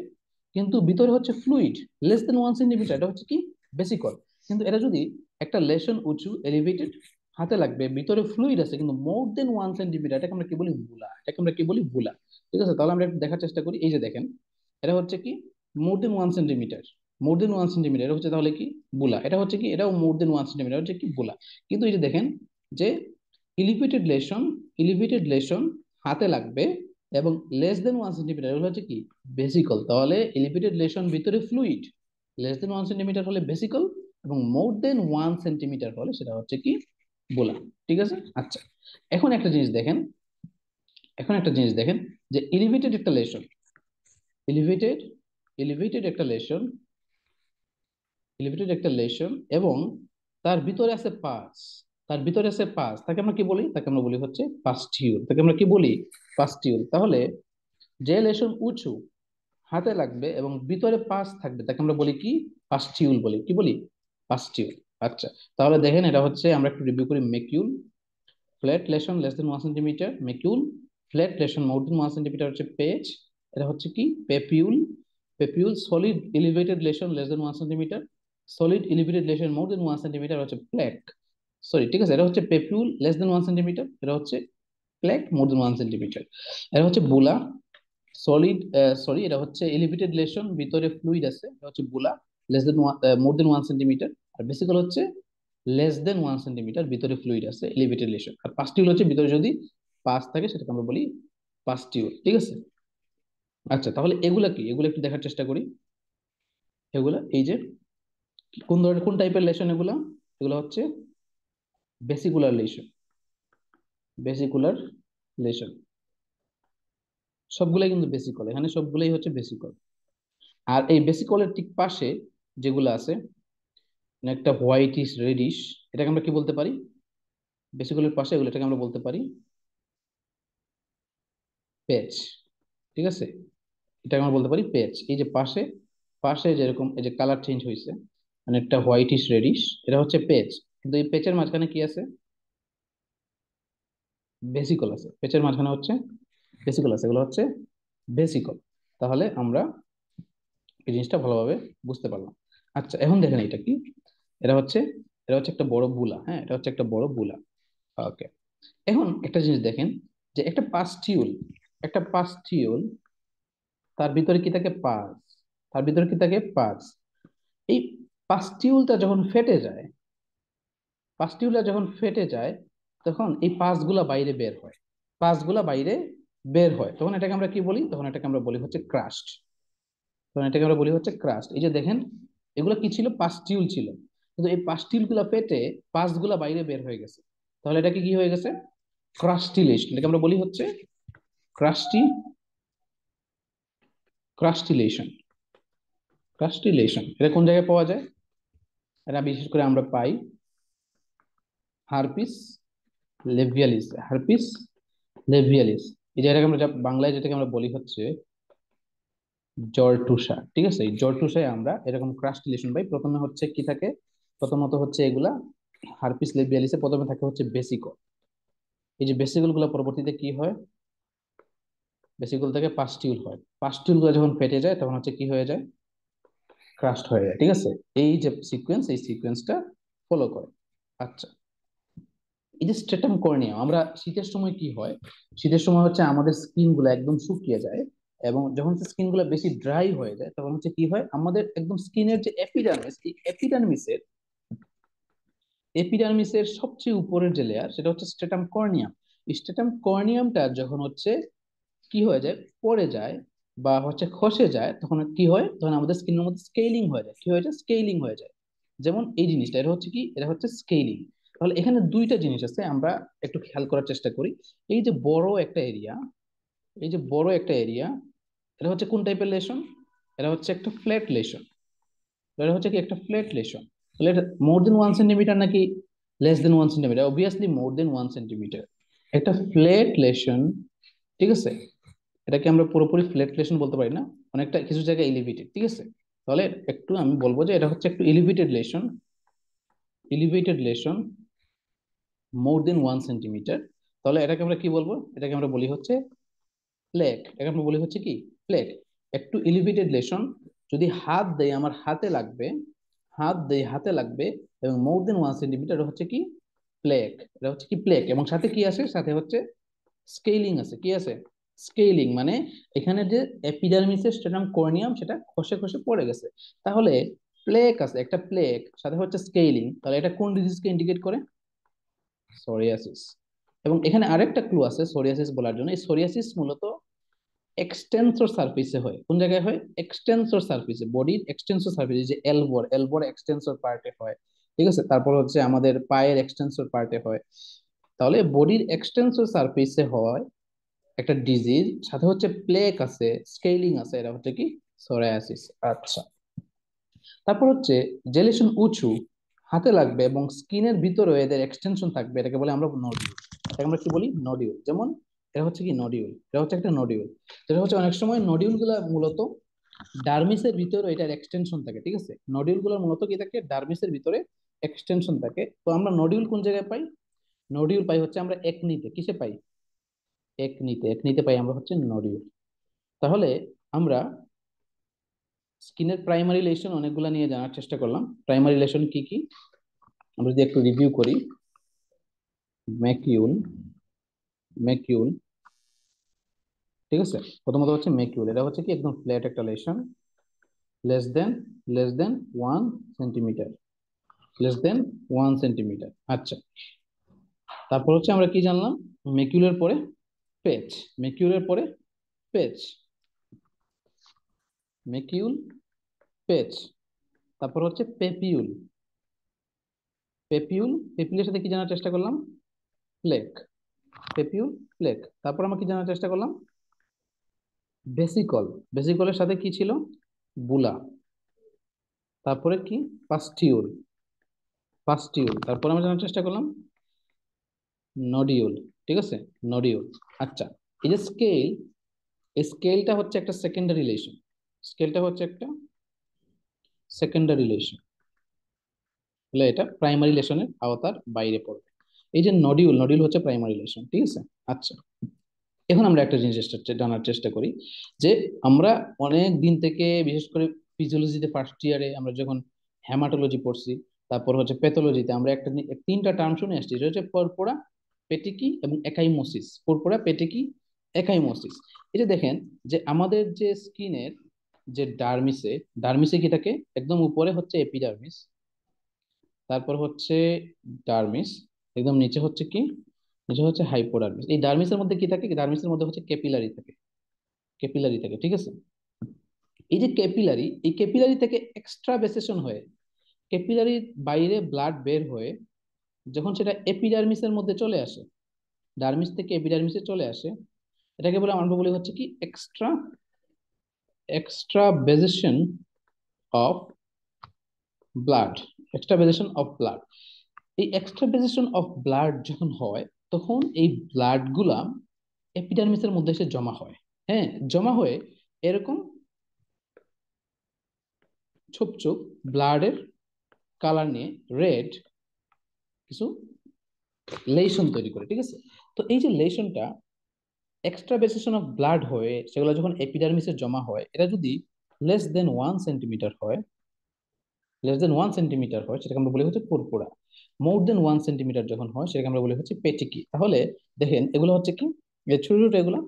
কিন্তু ভিতরে হচ্ছে ফ্লুইড less than 1 সেন্টিমিটার, এটা হচ্ছে কি? বেসিকল। কিন্তু এটা যদি একটা লেশন উঁচু এলিভেটেড হাতে লাগবে, ভিতরে ফ্লুইড আছে কিন্তু more than 1 সেন্টিমিটার, এটাকে আমরা কি বলি? বুলা। এটাকে আমরা কি বলি? বুলা। ঠিক আছে, তাহলে আমরা একটু দেখার চেষ্টা করি। এই যে দেখেন, এটা হচ্ছে কি? more than 1 centimetre, more than 1 centimetre, এটা হচ্ছে তাহলে কি? বুলা। এটা হচ্ছে কি? এটাও more than 1 সেন্টিমিটার, হচ্ছে কি? বুলা। কিন্তু এই যে দেখেন, যে এলিভেটেড লেশন, এলিভেটেড লেশন হাতে লাগবে এবং less than 1 সেন্টিমিটার, এগুলো হচ্ছে কি? ভেসিকল। তাহলে এলিভেটেড লেশন ভিতরে ফ্লুইড, less than 1 সেন্টিমিটার হলে ভেসিকল, এবং more than 1 সেন্টিমিটার হলে সেটা হচ্ছে কি? বোলা। ঠিক আছে। আচ্ছা, এখন একটা জিনিস দেখেন, এখন একটা জিনিস দেখেন, যে এলিভেটেড একটা লেশন, এলিভেটেড, এলিভেটেড একটা লেশন, এলিভেটেড একটা লেশন, এবং তার ভিতরে আছে পাস, তার ভিতরে আছে পাস, তাকে আমরা কি বলি? তাকে আমরা বলি হচ্ছে পাস্টিউল। তাকে আমরা কি বলি? পাস্টিউল। তাহলে যে লেশন উঁচু হাতে লাগবে এবং ভিতরে পাস থাকবে তাকে আমরা বলি কি? পাস্টিউল বলি। কি বলি? পাস্টিউল। আচ্ছা, তাহলে দেখেন এটা হচ্ছে, আমরা একটু রিভিউ করি। Macule, flat lesion less than 1 centimetre, macule, flat lesion more than 1 centimetre হচ্ছে পেজ, এটা হচ্ছে কি? Papule. Papule, solid elevated lesion less than 1 centimetre, solid elevated lesion more than 1 centimetre হচ্ছে প্লেক। সরি, ঠিক আছে, এটা হচ্ছে পেপিউল less than 1 সেন্টিমিটার, এটা হচ্ছে প্লেক more than 1 সেন্টিমিটার। এটা হচ্ছে বুলা, সলিড, সরি, এটা হচ্ছে এলিভেটেড লেশন, ভিতরে ফ্লুইড আছে, এটা হচ্ছে বুলা, more than 1 সেন্টিমিটার। আর বেসিক্যাল হচ্ছে less than 1 সেন্টিমিটার, ভিতরে ফ্লুইড আছে, এলিভেটেড লেশন। আর পাস্টিউল হচ্ছে ভিতরে যদি পাস থাকে সেটাকে আমরা বলি পাস্টিউল। ঠিক আছে। আচ্ছা, তাহলে এগুলা কি? এগুলো একটু দেখার চেষ্টা করি। এগুলা এই যে কোন ধরনের, কোন টাইপের লেশন এগুলা? এগুলো হচ্ছে বেসিকুলার লেশন, বেসিকুলার লেশন। সবগুলাই কিন্তু বেসিকল, এখানে সবগুলাই হচ্ছে বেসিকল। আর এই বেসিকলের ঠিক পাশে যেগুলো আছে, মানে একটা হোয়াইটিশ রেডিশ, এটাকে আমরা কি বলতে পারি? বেসিকলের পাশে এগুলোটাকে আমরা বলতে পারি পেচ। ঠিক আছে, এটাকে আমরা বলতে পারি পেচ। এই যে পাশে, পাশে যেরকম এই যে কালার চেঞ্জ হয়েছে, মানে একটা হোয়াইটিশ রেডিশ, এটা হচ্ছে পেচ। কিন্তু এই পেচের মাঝখানে কি আছে? বেসিকল আছে। পেচের মাঝখানে হচ্ছে বেসিকল আছে, এগুলো হচ্ছে বেসিকল। তাহলে আমরা এই জিনিসটা ভালোভাবে বুঝতে পারলাম। আচ্ছা, এখন দেখেন এটা কি। এটা হচ্ছে, এটা হচ্ছে একটা বড় বুলা। হ্যাঁ, এটা হচ্ছে একটা বড় বুলা। ওকে, এখন একটা জিনিস দেখেন, যে একটা পাস্টিউল, একটা পাস্টিউল, তার ভিতরে কি থাকে? পাস। তার ভিতরে কি থাকে? পাস। এই পাস্টিউলটা যখন ফেটে যায়, পাস্টিউলটা যখন ফেটে যায়, তখন এই পাসগুলা বাইরে বের হয়। পাসগুলা বাইরে বের হয়, তখন এটাকে আমরা কি বলি? তখন এটাকে আমরা বলি হচ্ছে ক্রাস্ট। তখন এটাকে আমরা বলি হচ্ছে ক্রাস্ট। এই যে দেখেন, এগুলো কি ছিল? পাস্টিউল ছিল। কিন্তু এই পাস্টিউল গুলা ফেটে পাসগুলা বাইরে বের হয়ে গেছে। তাহলে এটাকে কি হয়ে গেছে? ক্রাস্টিলেশন। এটাকে আমরা বলি হচ্ছে ক্রাস্টি, ক্রাস্টিলেশন। ক্রাস্টিলেশন এটা কোন জায়গায় পাওয়া যায়? এটা বিশেষ করে আমরা পাই হারপিস লেভিয়ালিস। হারপিস লেভিয়ালিস, এই জায়গাটাকে আমরা বাংলায় যেটাকে আমরা বলি হচ্ছে জরটুসা। ঠিক আছে, এই জরটুসায় আমরা এরকম ক্রাস্টিলেশন পাই। প্রথমে হচ্ছে কি থাকে? প্রথমত হচ্ছে এগুলা হারপিস লেভিয়ালিসে প্রথমে থাকে হচ্ছে বেসিকল। এই যে বেসিকল গুলো পরবর্তীতে কি হয়? বেসিকল থেকে পাস্টিউল হয়। পাস্টিউল গুলো যখন ফেটে যায় তখন হচ্ছে কি হয়ে যায়? ক্রাস্ট হয়ে যায়। ঠিক আছে, এই যে সিকোয়েন্স, এই সিকোয়েন্সটা ফলো করে। আচ্ছা, এই যে স্ট্রেটাম কর্নিয়া, আমরা শীতের সময় কি হয়? শীতের সময় হচ্ছে আমাদের স্কিন গুলো একদম শুকিয়ে যায়, এবং যখন স্কিন গুলো বেশি ড্রাই হয়ে যায় তখন হচ্ছে কি হয়? আমাদের একদম স্কিনের যে এপিডার্মিস, এই এপিডার্মিসের, এপিডার্মিসের সবচেয়ে উপরের যে লেয়ার সেটা হচ্ছে স্ট্রেটাম কর্নিয়াম। স্ট্রেটাম কর্নিয়ামটা যখন হচ্ছে কি হয়ে যায়? পড়ে যায় বা হচ্ছে খসে যায়, তখন কি হয়? তখন আমাদের স্কিনের মধ্যে স্কেলিং হয়ে যায়। কি হয়ে যায়? স্কেলিং হয়ে যায়। যেমন এই জিনিসটা, এটা হচ্ছে কি? এটা হচ্ছে স্কেলিং। তাহলে এখানে দুইটা জিনিস আছে, আমরা একটু খেয়াল করার চেষ্টা করি। এই যে বড় একটা এরিয়া, এই যে বড় একটা এরিয়া, এটা হচ্ছে কোন টাইপের লেশন? এটা হচ্ছে একটা ফ্ল্যাট লেশন। এটা হচ্ছে কি? একটা ফ্ল্যাট লেশন। তাহলে এটা মোর দেন 1 সেন্টিমিটার নাকি less than 1 centimetre? Obviously more than 1 centimetre. একটা ফ্ল্যাট লেশন, ঠিক আছে, এটাকে আমরা পুরোপুরি ফ্ল্যাট লেশন বলতে পারি না, অনেকটা কিছু জায়গায় এলিভেটেড। ঠিক আছে, তাহলে একটু আমি বলবো যে এটা হচ্ছে একটু এলিভেটেড লেশন, এলিভেটেড লেশন মোর দেন 1 সেন্টিমিটার। তাহলে এটাকে আমরা কি বলবো? এটাকে আমরা বলি হচ্ছে প্লেক। এটাকে আমরা বলি হচ্ছে কি? প্লেক। একটু এলিভেটেড লেশন, যদি হাত দেয় আমার হাতে লাগবে, হাত দেয় হাতে লাগবে, এবং মোর দেন 1 সেন্টিমিটার হচ্ছে কি? প্লেক। এটা হচ্ছে কি? প্লেক। এবং সাথে কি আসে? সাথে হচ্ছে স্কেলিং আছে। কি আছে? স্কেলিং, মানে এখানে যে এপিডার্মিসের স্টেটাম কর্নিয়াম সেটা খসে খসে পড়ে গেছে। তাহলে প্লেক আছে, একটা প্লেক, সাথে হচ্ছে স্কেলিং। তাহলে এটা কোন ডিজিজকে ইন্ডিকেট করে? সোরিয়াসিস। এবং এখানে আরেকটা ক্লু আছে সোরিয়াসিস বলার জন্য। এই সোরিয়াসিস মূলত এক্সটেন্সর সারফেসে হয়। কোন জায়গায় হয়? এক্সটেন্সর সারফেসে, বডির এক্সটেন্সর সারফেসে, যে এলবোর, এলবোর এক্সটেন্সর পার্টে হয়। ঠিক আছে, তারপর হচ্ছে আমাদের পায়ের এক্সটেন্সর পার্টে হয়। তাহলে বডির এক্সটেন্সর সারফেসে হয় একটা ডিজিজ, সাথে হচ্ছে প্লেক আছে, স্কেলিং আছে, এটা হচ্ছে কি? সোরায়াসিস। আচ্ছা, তারপর হচ্ছে জেলেশন উঁচু, হাতে লাগবে এবং স্কিনের ভিতরে এদের এক্সটেনশন থাকবে, এটাকে বলে আমরা নডিউল। এটাকে আমরা কি বলি? নডিউল। যেমন এটা হচ্ছে কি? নডিউল। এটা হচ্ছে একটা নডিউল। যেটা হচ্ছে অনেক সময় নডিউল গুলা মূলত ডার্মিসের ভিতরে এটার এক্সটেনশন থাকে। ঠিক আছে, নডিউল গুলো মূলত কি থাকে? ডার্মিসের ভিতরে এক্সটেনশন থাকে। তো আমরা নডিউল কোন জায়গায় পাই? নডিউল পাই হচ্ছে আমরা একনিতে। কিসে পাই? একনিতে। একনিতে পাই আমরা হচ্ছে নডিউল। তাহলে আমরা স্কিনের প্রাইমারি লেশন অনেকগুলো নিয়ে জানার চেষ্টা করলাম। প্রাইমারি লেশন কি কি আমরা যদি একটু রিভিউ করি। ম্যাকিউল, ম্যাকিউল, ঠিক আছে, প্রথমত হচ্ছে ম্যাকিউল। এটা হচ্ছে কি? একদম ফ্ল্যাট একটা lesion, less than, less than 1 centimetre, less than 1 centimetre. আচ্ছা, তারপর হচ্ছে আমরা কি জানলাম? ম্যাকিউলের পরে পেচ, ম্যাকিউলের পরে পেচ, ম্যাকিউল, পেচ। তারপর হচ্ছে পেপিউল, পেপিউল, পেপিউলের সাথে কি জানার চেষ্টা করলাম? Plaque, papule, plaque. তারপর আমরা কি জানার চেষ্টা করলাম? বেসিকল, বেসিকলের সাথে কি ছিল? বুলা। তারপরে কি? Pustule, pustule. তারপর আমরা জানার চেষ্টা করলাম নডিউল, ঠিক আছে, নডিউল। আচ্ছা, এই যে স্কেল, এই স্কেলটা হচ্ছে একটা সেকেন্ডারি রিলেশন, স্কেলটা হচ্ছে একটা সেকেন্ডারি রিলেশন, বলে এটা প্রাইমারি রিলেশনের আওতার বাইরে পড়বে। এই যে নডিউল, নডিউল হচ্ছে প্রাইমারি রিলেশন, ঠিক আছে। আচ্ছা, এখন আমরা একটা জিনিস জানার চেষ্টা করি যে আমরা অনেক দিন থেকে, বিশেষ করে ফিজিওলজিতে ফার্স্ট ইয়ারে আমরা যখন হ্যামাটোলজি পড়ছি, তারপর হচ্ছে প্যাথোলজিতে আমরা তিনটা টার্ম শুনে আসছি, যেটা হচ্ছে পরপোরা, পেটিকি এবং একাইমোসিস। পরপোরা, পেটিকি, একাইমোসিস। এটা দেখেন যে আমাদের যে স্কিনের যে ডার্মিসে, ডার্মিসে কি থাকে, একদম উপরে হচ্ছে এপিডার্মিস, তারপর হচ্ছে ডার্মিস, একদম নিচে হচ্ছে কি, নিচে হচ্ছে হাইপোডার্মিস। এই ডার্মিসের মধ্যে কি থাকে, ডার্মিসের মধ্যে হচ্ছে ক্যাপিলারি থাকে, ক্যাপিলারি থাকে, ঠিক আছে। এই যে ক্যাপিলারি, এই ক্যাপিলারি থেকে এক্সট্রা ভেসেশন হয়ে, ক্যাপিলারির বাইরে ব্লাড বের হয়ে যখন সেটা এপিডার্মিসের মধ্যে চলে আসে, ডার্মিস থেকে এপিডার্মিসে চলে আসে, এটাকে বলে আমরা বলি হচ্ছে কি extra, extravasation of blood, extravasation of blood. এই এক্সট্রাভাসেশন অফ ব্লাড যখন হয়, তখন এই ব্লাড গুলা এপিডার্মিসের মধ্যে এসে জমা হয়। হ্যাঁ, জমা হয়ে এরকম ছোপ ছোপ ব্লাডের কালার নিয়ে রেড কিছু লেশন তৈরি করে, ঠিক আছে। তো এই যে লেশনটা এক্সট্রাভাসেশন অফ ব্লাড হয়ে সেগুলো যখন এপিডার্মিসে জমা হয়, এটা যদি লেস দেন 1 সেন্টিমিটার হয়, লেস দেন 1 সেন্টিমিটার হয়, সেটাকে আমরা বলি হচ্ছে পুরপুরা। মোর দেন 1 সেন্টিমিটার যখন হয়, সেটাকে আমরা বলি হচ্ছে পেটিকি। তাহলে দেখেন এগুলো হচ্ছে কি, এই ছোট ছোট এগুলো,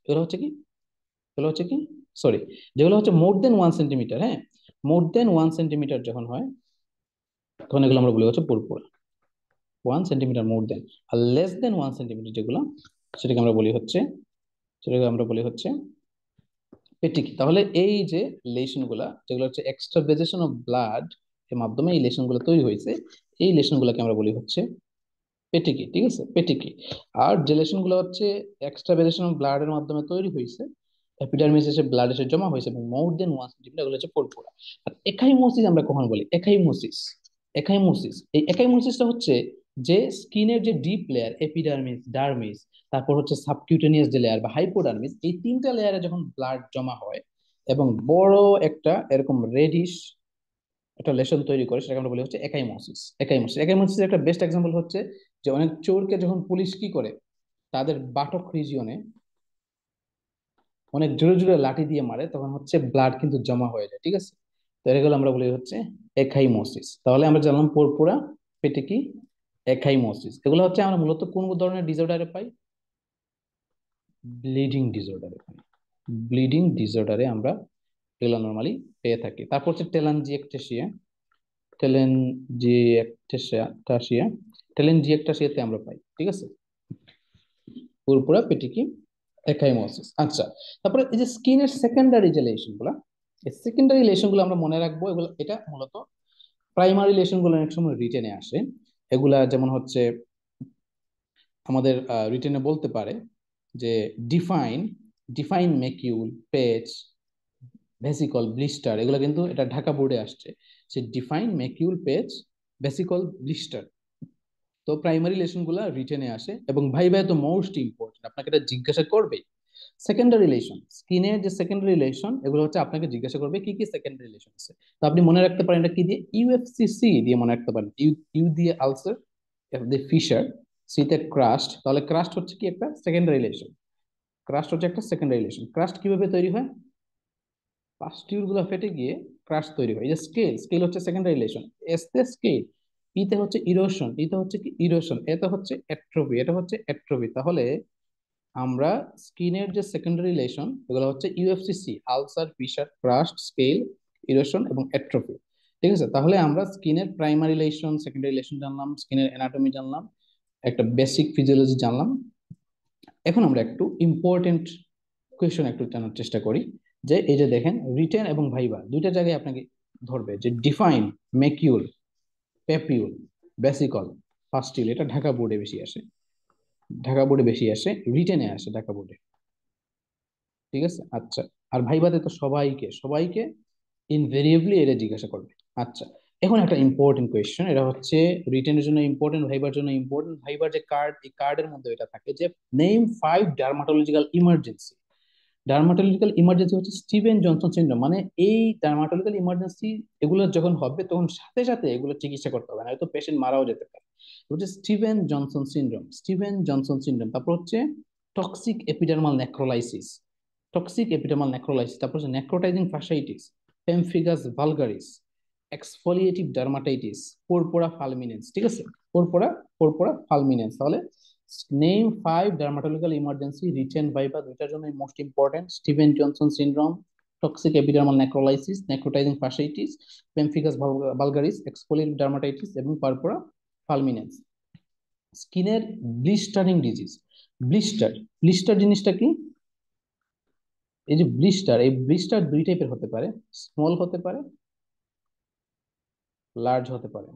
এগুলো হচ্ছে কি, এগুলো হচ্ছে কি, সরি, যেগুলো হচ্ছে মোর দেন 1 সেন্টিমিটার, হ্যাঁ, মোর দেন 1 সেন্টিমিটার যখন হয়, তখন এগুলো আমরা বলি হচ্ছে পুরপুরা। 1 সেন্টিমিটার মোর দেন, আর লেস দেন 1 সেন্টিমিটার যেগুলো, সেটাকে আমরা বলি হচ্ছে, সেটাকে আমরা বলি হচ্ছে পেটিকি। তাহলে এই যে লেশন গুলা, যেগুলো হচ্ছে এক্সট্রাভাসেশন অফ ব্লাড এর মাধ্যমে এই লেশন গুলো তৈরি হয়েছে, এই লেশন গুলাকে আমরা বলি হচ্ছে পেটিকি, ঠিক আছে, পেটিকি। আর যে লেশন গুলো হচ্ছে এক্সট্রাভাসেশন অফ ব্লাড এর মাধ্যমে তৈরি হয়েছে, এপিডার্মিস এসে ব্লাড এসে জমা হয়েছে এবং মোর দেন 1 সেন্টিমিটার, এগুলো হচ্ছে পরপোরা। আর একাইমোসিস আমরা কখন বলি, একাইমোসিস, একাইমোসিস, এই একাইমোসিসটা হচ্ছে যে স্কিনের যে ডিপ লেয়ার, এপিডার্মিস, ডার্মিস, তারপর হচ্ছে সাবকিউটেনিয়াস যে লেয়ার বা হাইপোডার্মিস, এই তিনটা লেয়ারে যখন ব্লাড জমা হয় এবং বড় একটা এরকম রেডিশ একটা লেশন তৈরি করে, সেটাকে আমরা বলি হচ্ছে একাইমোসিস। একাইমোসিস, একাইমোসিসের একটা বেস্ট এক্সাম্পল হচ্ছে যে অনেক চোরকে যখন পুলিশ কি করে, তাদের বাটক রিজিয়নে অনেক জোরে জোরে লাঠি দিয়ে মারে, তখন হচ্ছে ব্লাড কিন্তু জমা হয়ে যায়, ঠিক আছে। তো এগুলো আমরা বলি হচ্ছে একাইমোসিস। তাহলে আমরা জানলাম পরপুরা, পেটিকি, একাইমোসিস, এগুলো হচ্ছে আমরা মূলত কোন ধরনের ডিসঅর্ডারে পাই, ব্লিডিং ডিসঅর্ডারে পাই, ব্লিডিং ডিসঅর্ডারে আমরা এগুলো নর্মালি পেয়ে থাকি। তারপর হচ্ছে টেলানজিয়েকটেসিয়া, টেলেনজিয়েকটাসিয়া, টেলেনজিয়েকটাসিয়াতে আমরা পাই, ঠিক আছে, পুরপুরা, পেটিকি, একাইমোসিস। আচ্ছা, তারপরে এই যে স্কিনের সেকেন্ডারি যে লেশন গুলা, এই সেকেন্ডারি লেশন গুলো আমরা মনে রাখবো, এগুলো এটা মূলত প্রাইমারি লেশন গুলো অনেক সময় রিটেনে আসে। এগুলা যেমন হচ্ছে আমাদের রিটেনে বলতে পারে যে ডিফাইন, ডিফাইন মেকিউল, পেচ, ভেসিকল, ব্লিস্টার, এগুলো কিন্তু এটা ঢাকা বোর্ডে আসছে, সে ডিফাইন, মেকিউল, পেচ, ভেসিকল, ব্লিস্টার। তো প্রাইমারি লেসন গুলা রিটেনে আসে এবং ভাইবা তো মোস্ট ইম্পর্টেন্ট, আপনাকে এটা জিজ্ঞাসা করবে। সেকেন্ডারি রিলেশন, স্কিনের যে সেকেন্ডারি রিলেশন, এগুলো হচ্ছে আপনাকে জিজ্ঞাসা করবে কি কি সেকেন্ডারি রিলেশন আছে। তো আপনি মনে রাখতে পারেন এটা কি দিয়ে, ইউএফসিসি দিয়ে মনে রাখতে পারেন। ইউ, ইউ দিয়ে আলসার, এফ দিয়ে ফিশার, সি তে ক্রাস্ট। তাহলে ক্রাস্ট হচ্ছে কি একটা সেকেন্ডারি রিলেশন, ক্রাস্ট হচ্ছে একটা সেকেন্ডারি রিলেশন। ক্রাস্ট কিভাবে তৈরি হয়, পাস্টিউল গুলো ফেটে গিয়ে ক্রাস্ট তৈরি হয়। এই যে স্কেল, স্কেল হচ্ছে সেকেন্ডারি রিলেশন, এস তে স্কেল, ইতে হচ্ছে ইরোশন, ইতে হচ্ছে কি ইরোশন, এতে হচ্ছে অ্যাট্রফি, এটা হচ্ছে অ্যাট্রফি। তাহলে আমরা স্কিনের যে সেকেন্ডারি রিলেশন, এগুলো হচ্ছে ইউএফসিসি, ulcer, fissure, crust, scale, erosion এবং অ্যাট্রফি, ঠিক আছে। তাহলে আমরা স্কিনের প্রাইমারি রিলেশন, সেকেন্ডারি রিলেশন জানলাম, স্কিনের অ্যানাটমি জানলাম, একটা বেসিক ফিজিওলজি জানলাম। এখন আমরা একটু ইম্পর্টেন্ট কোয়েশ্চন একটু জানার চেষ্টা করি, যে এই যে দেখেন রিটেন এবং ভাইবা দুইটা জায়গায় আপনাকে ধরবে যে ডিফাইন, মেকিউল, পেপিউল, বেসিকল, ফাস্টিল, এটা ঢাকা বোর্ডে বেশি আসে, ঢাকা বোর্ডে বেশি আসে, রিটেনে আসে ঢাকা বোর্ডে, ঠিক আছে। আচ্ছা, আর ভাইবাতে তো সবাইকে সবাইকে ইনভেরিয়েবলি এটা জিজ্ঞাসা করবে। আচ্ছা, এখন একটা ইম্পর্টেন্ট কোয়েশ্চেন, এটা হচ্ছে রিটেনের জন্য ইম্পর্টেন্ট, ভাইবার জন্য ইম্পর্টেন্ট। ভাইবার যে কার্ড, এই কার্ডের মধ্যে এটা থাকে যে name 5 dermatological emergency. Dermatological emergency হচ্ছে স্টিভেন জনসন সিনড্রোম, মানে এই ডার্মাটোলজিক্যাল ইমার্জেন্সি এগুলো যখন হবে তখন সাথে সাথে এগুলো চিকিৎসা করতে হবে, না হয়তো পেশেন্ট মারাও যেতে পারে। এটা হচ্ছে Steven Johnson syndrome, Steven Johnson syndrome. তারপর হচ্ছে toxic epidermal necrolysis, toxic epidermal necrolysis. তারপর হচ্ছে necrotizing fasciitis, pemphigus vulgaris, exfoliative dermatitis, purpura fulminans. ঠিক আছে, পোরপোরা, পোরপোরা ফালমিনেন্স। তাহলে name 5 dermatological emergency written viva, দুইটার জন্য most important: Steven Johnson syndrome, toxic epidermal necrolysis, necrotizing fasciitis, pemphigus vulgaris, exfoliative dermatitis এবং পারপোরা ফালমিনেন্স। স্কিনের ব্লিস্টারিং ডিজিজ, ব্লিস্টার, ব্লিস্টার জিনিসটা কি? এই যে ব্লিস্টার, এই ব্লিস্টার দুই টাইপের হতে পারে, স্মল হতে পারে, লার্জ হতে পারে।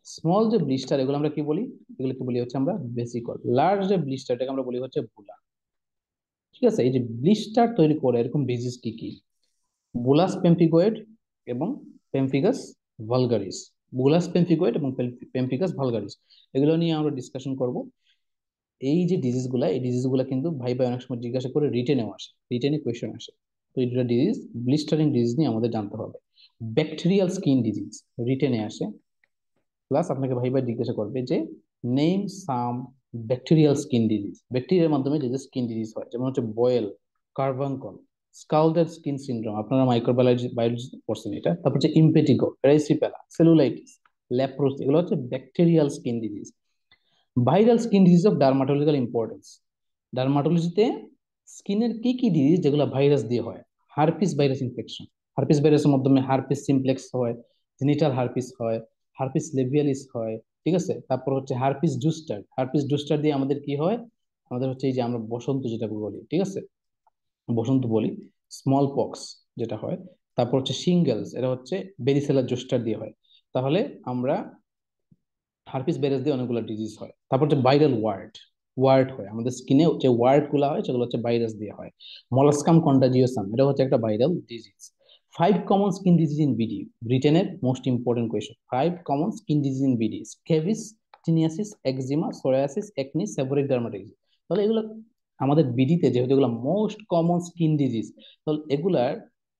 স্মল যে ব্লিস্টার এগুলো আমরা কি বলি? এগুলোকে বলি হচ্ছে আমরা ভেসিকল। লার্জ যে ব্লিস্টার এটাকে আমরা বলি হচ্ছে বুলা। ঠিক আছে, এই যে ব্লিস্টার তৈরি করে এরকম ডিজিজ কি কি? বুলাস পেম্পিগয়েড এবং পেমফিগাস ভালগারিস, বুলাস পেম্পিগয়েড এবং পেমফিগাস ভালগারিস, এগুলো নিয়ে আমরা ডিসকাশন করব। এই যে ডিজিজগুলা, এই ডিজিজগুলা কিন্তু ভাই ভাই অনেক সময় জিজ্ঞাসা করে রিটেনেও আসে, রিটেনে কোয়েশ্চেন আসে। তো এই দুটো ডিজিজ, ব্লিস্টারিং ডিজিজ নিয়ে আমাদের জানতে হবে। ব্যাকটেরিয়াল স্কিন ডিজিজ রিটেনে আসে, প্লাস আপনাকে ভাই ভাই জিজ্ঞাসা করবে যে name some bacterial skin disease, ব্যাকটেরিয়ার মাধ্যমে যে স্কিন ডিজিজ হয়, যেমন হচ্ছে বয়েল, কার্বাঙ্কল, স্কালডেড স্কিন সিনড্রোম, আপনারা মাইক্রোবায়োলজি বায়োলজি পড়ছেন এটা। তারপর হচ্ছে ইম্পেটিগো, এরাইসিপেলা, সেলুলাইটিস, লেপ্রোস, এগুলো হচ্ছে bacterial skin disease. Viral skin disease of dermatological importance, ডার্মাটোলজিতে স্কিনের কি কি ডিজিজ যেগুলো ভাইরাস দিয়ে হয়? হারপিস ভাইরাস ইনফেকশন, হারপিস ভাইরাসের মাধ্যমে হারপিস সিমপ্লেক্স হয়, জেনিটাল হারপিস হয়, হারপিস লেভিয়ালিস হয়। ঠিক আছে, তারপর হচ্ছে হারপিস জুস্টার, হারপিস জুস্টার দিয়ে আমাদের কি হয়? আমাদের হচ্ছে এই যে আমরা বসন্ত যেটা বলি, ঠিক আছে, বসন্ত বলি। স্মল পক্স যেটা হয়, তারপর হচ্ছে সিঙ্গেলস, এটা হচ্ছে বেরিসেলা জোস্টার দিয়ে হয়। তাহলে আমরা হারপিস ভাইরাস দিয়ে অনেকগুলো ডিজিজ হয়। তারপর হচ্ছে ভাইরাল ওয়ার্ড, ওয়ার্ড হয় আমাদের স্কিনে, যে ওয়ার্ড গুলো হয় সেগুলো হচ্ছে ভাইরাস দিয়ে হয়। মলাস্কাম কন্টাজিওসাম, এটা হচ্ছে একটা viral disease. 5 common skin disease in BD, ব্রিটেনের most important question. 5 common skin disease in BD: scabies, tineasis, eczema, psoriasis, acne, seborrheic dermatitis. তাহলে এগুলো আমাদের বিডিতে যেহেতু এগুলো মোস্ট কমন স্কিন ডিজিজ, তাহলে এগুলার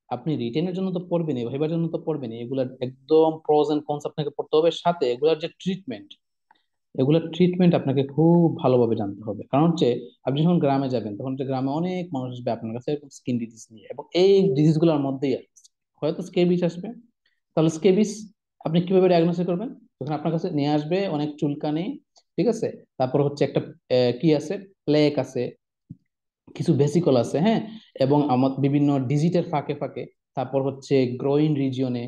আপনি রিটেনের জন্য তো পড়বেনই, ভাইবার জন্য তো পড়বেনই, এগুলার একদম প্রোজ এন্ড কনস আপনাকে পড়তে হবে, সাথে এগুলার যে ট্রিটমেন্ট, এগুলোর ট্রিটমেন্ট আপনাকে খুব ভালোভাবে জানতে হবে। কারণ হচ্ছে আপনি যখন গ্রামে যাবেন তখন হচ্ছে গ্রামে অনেক মানুষ আসবে আপনার কাছে এরকম স্কিন ডিজিজ নিয়ে, এবং এই ডিজিজ গুলোর মধ্যেই আছে হয়তো স্কেবিস আসবে। তাহলে স্কেবিস আপনি কিভাবে ডায়াগনোসিস করবেন? যখন আপনার কাছে নিয়ে আসবে অনেক চুলকানি, ঠিক আছে, তারপর হচ্ছে একটা কি আছে, প্লেক আছে, কিছু ভেসিকল আছে, হ্যাঁ, এবং আমার বিভিন্ন ডিজিটের ফাঁকে ফাঁকে, তারপর হচ্ছে গ্রোইন রিজিয়নে,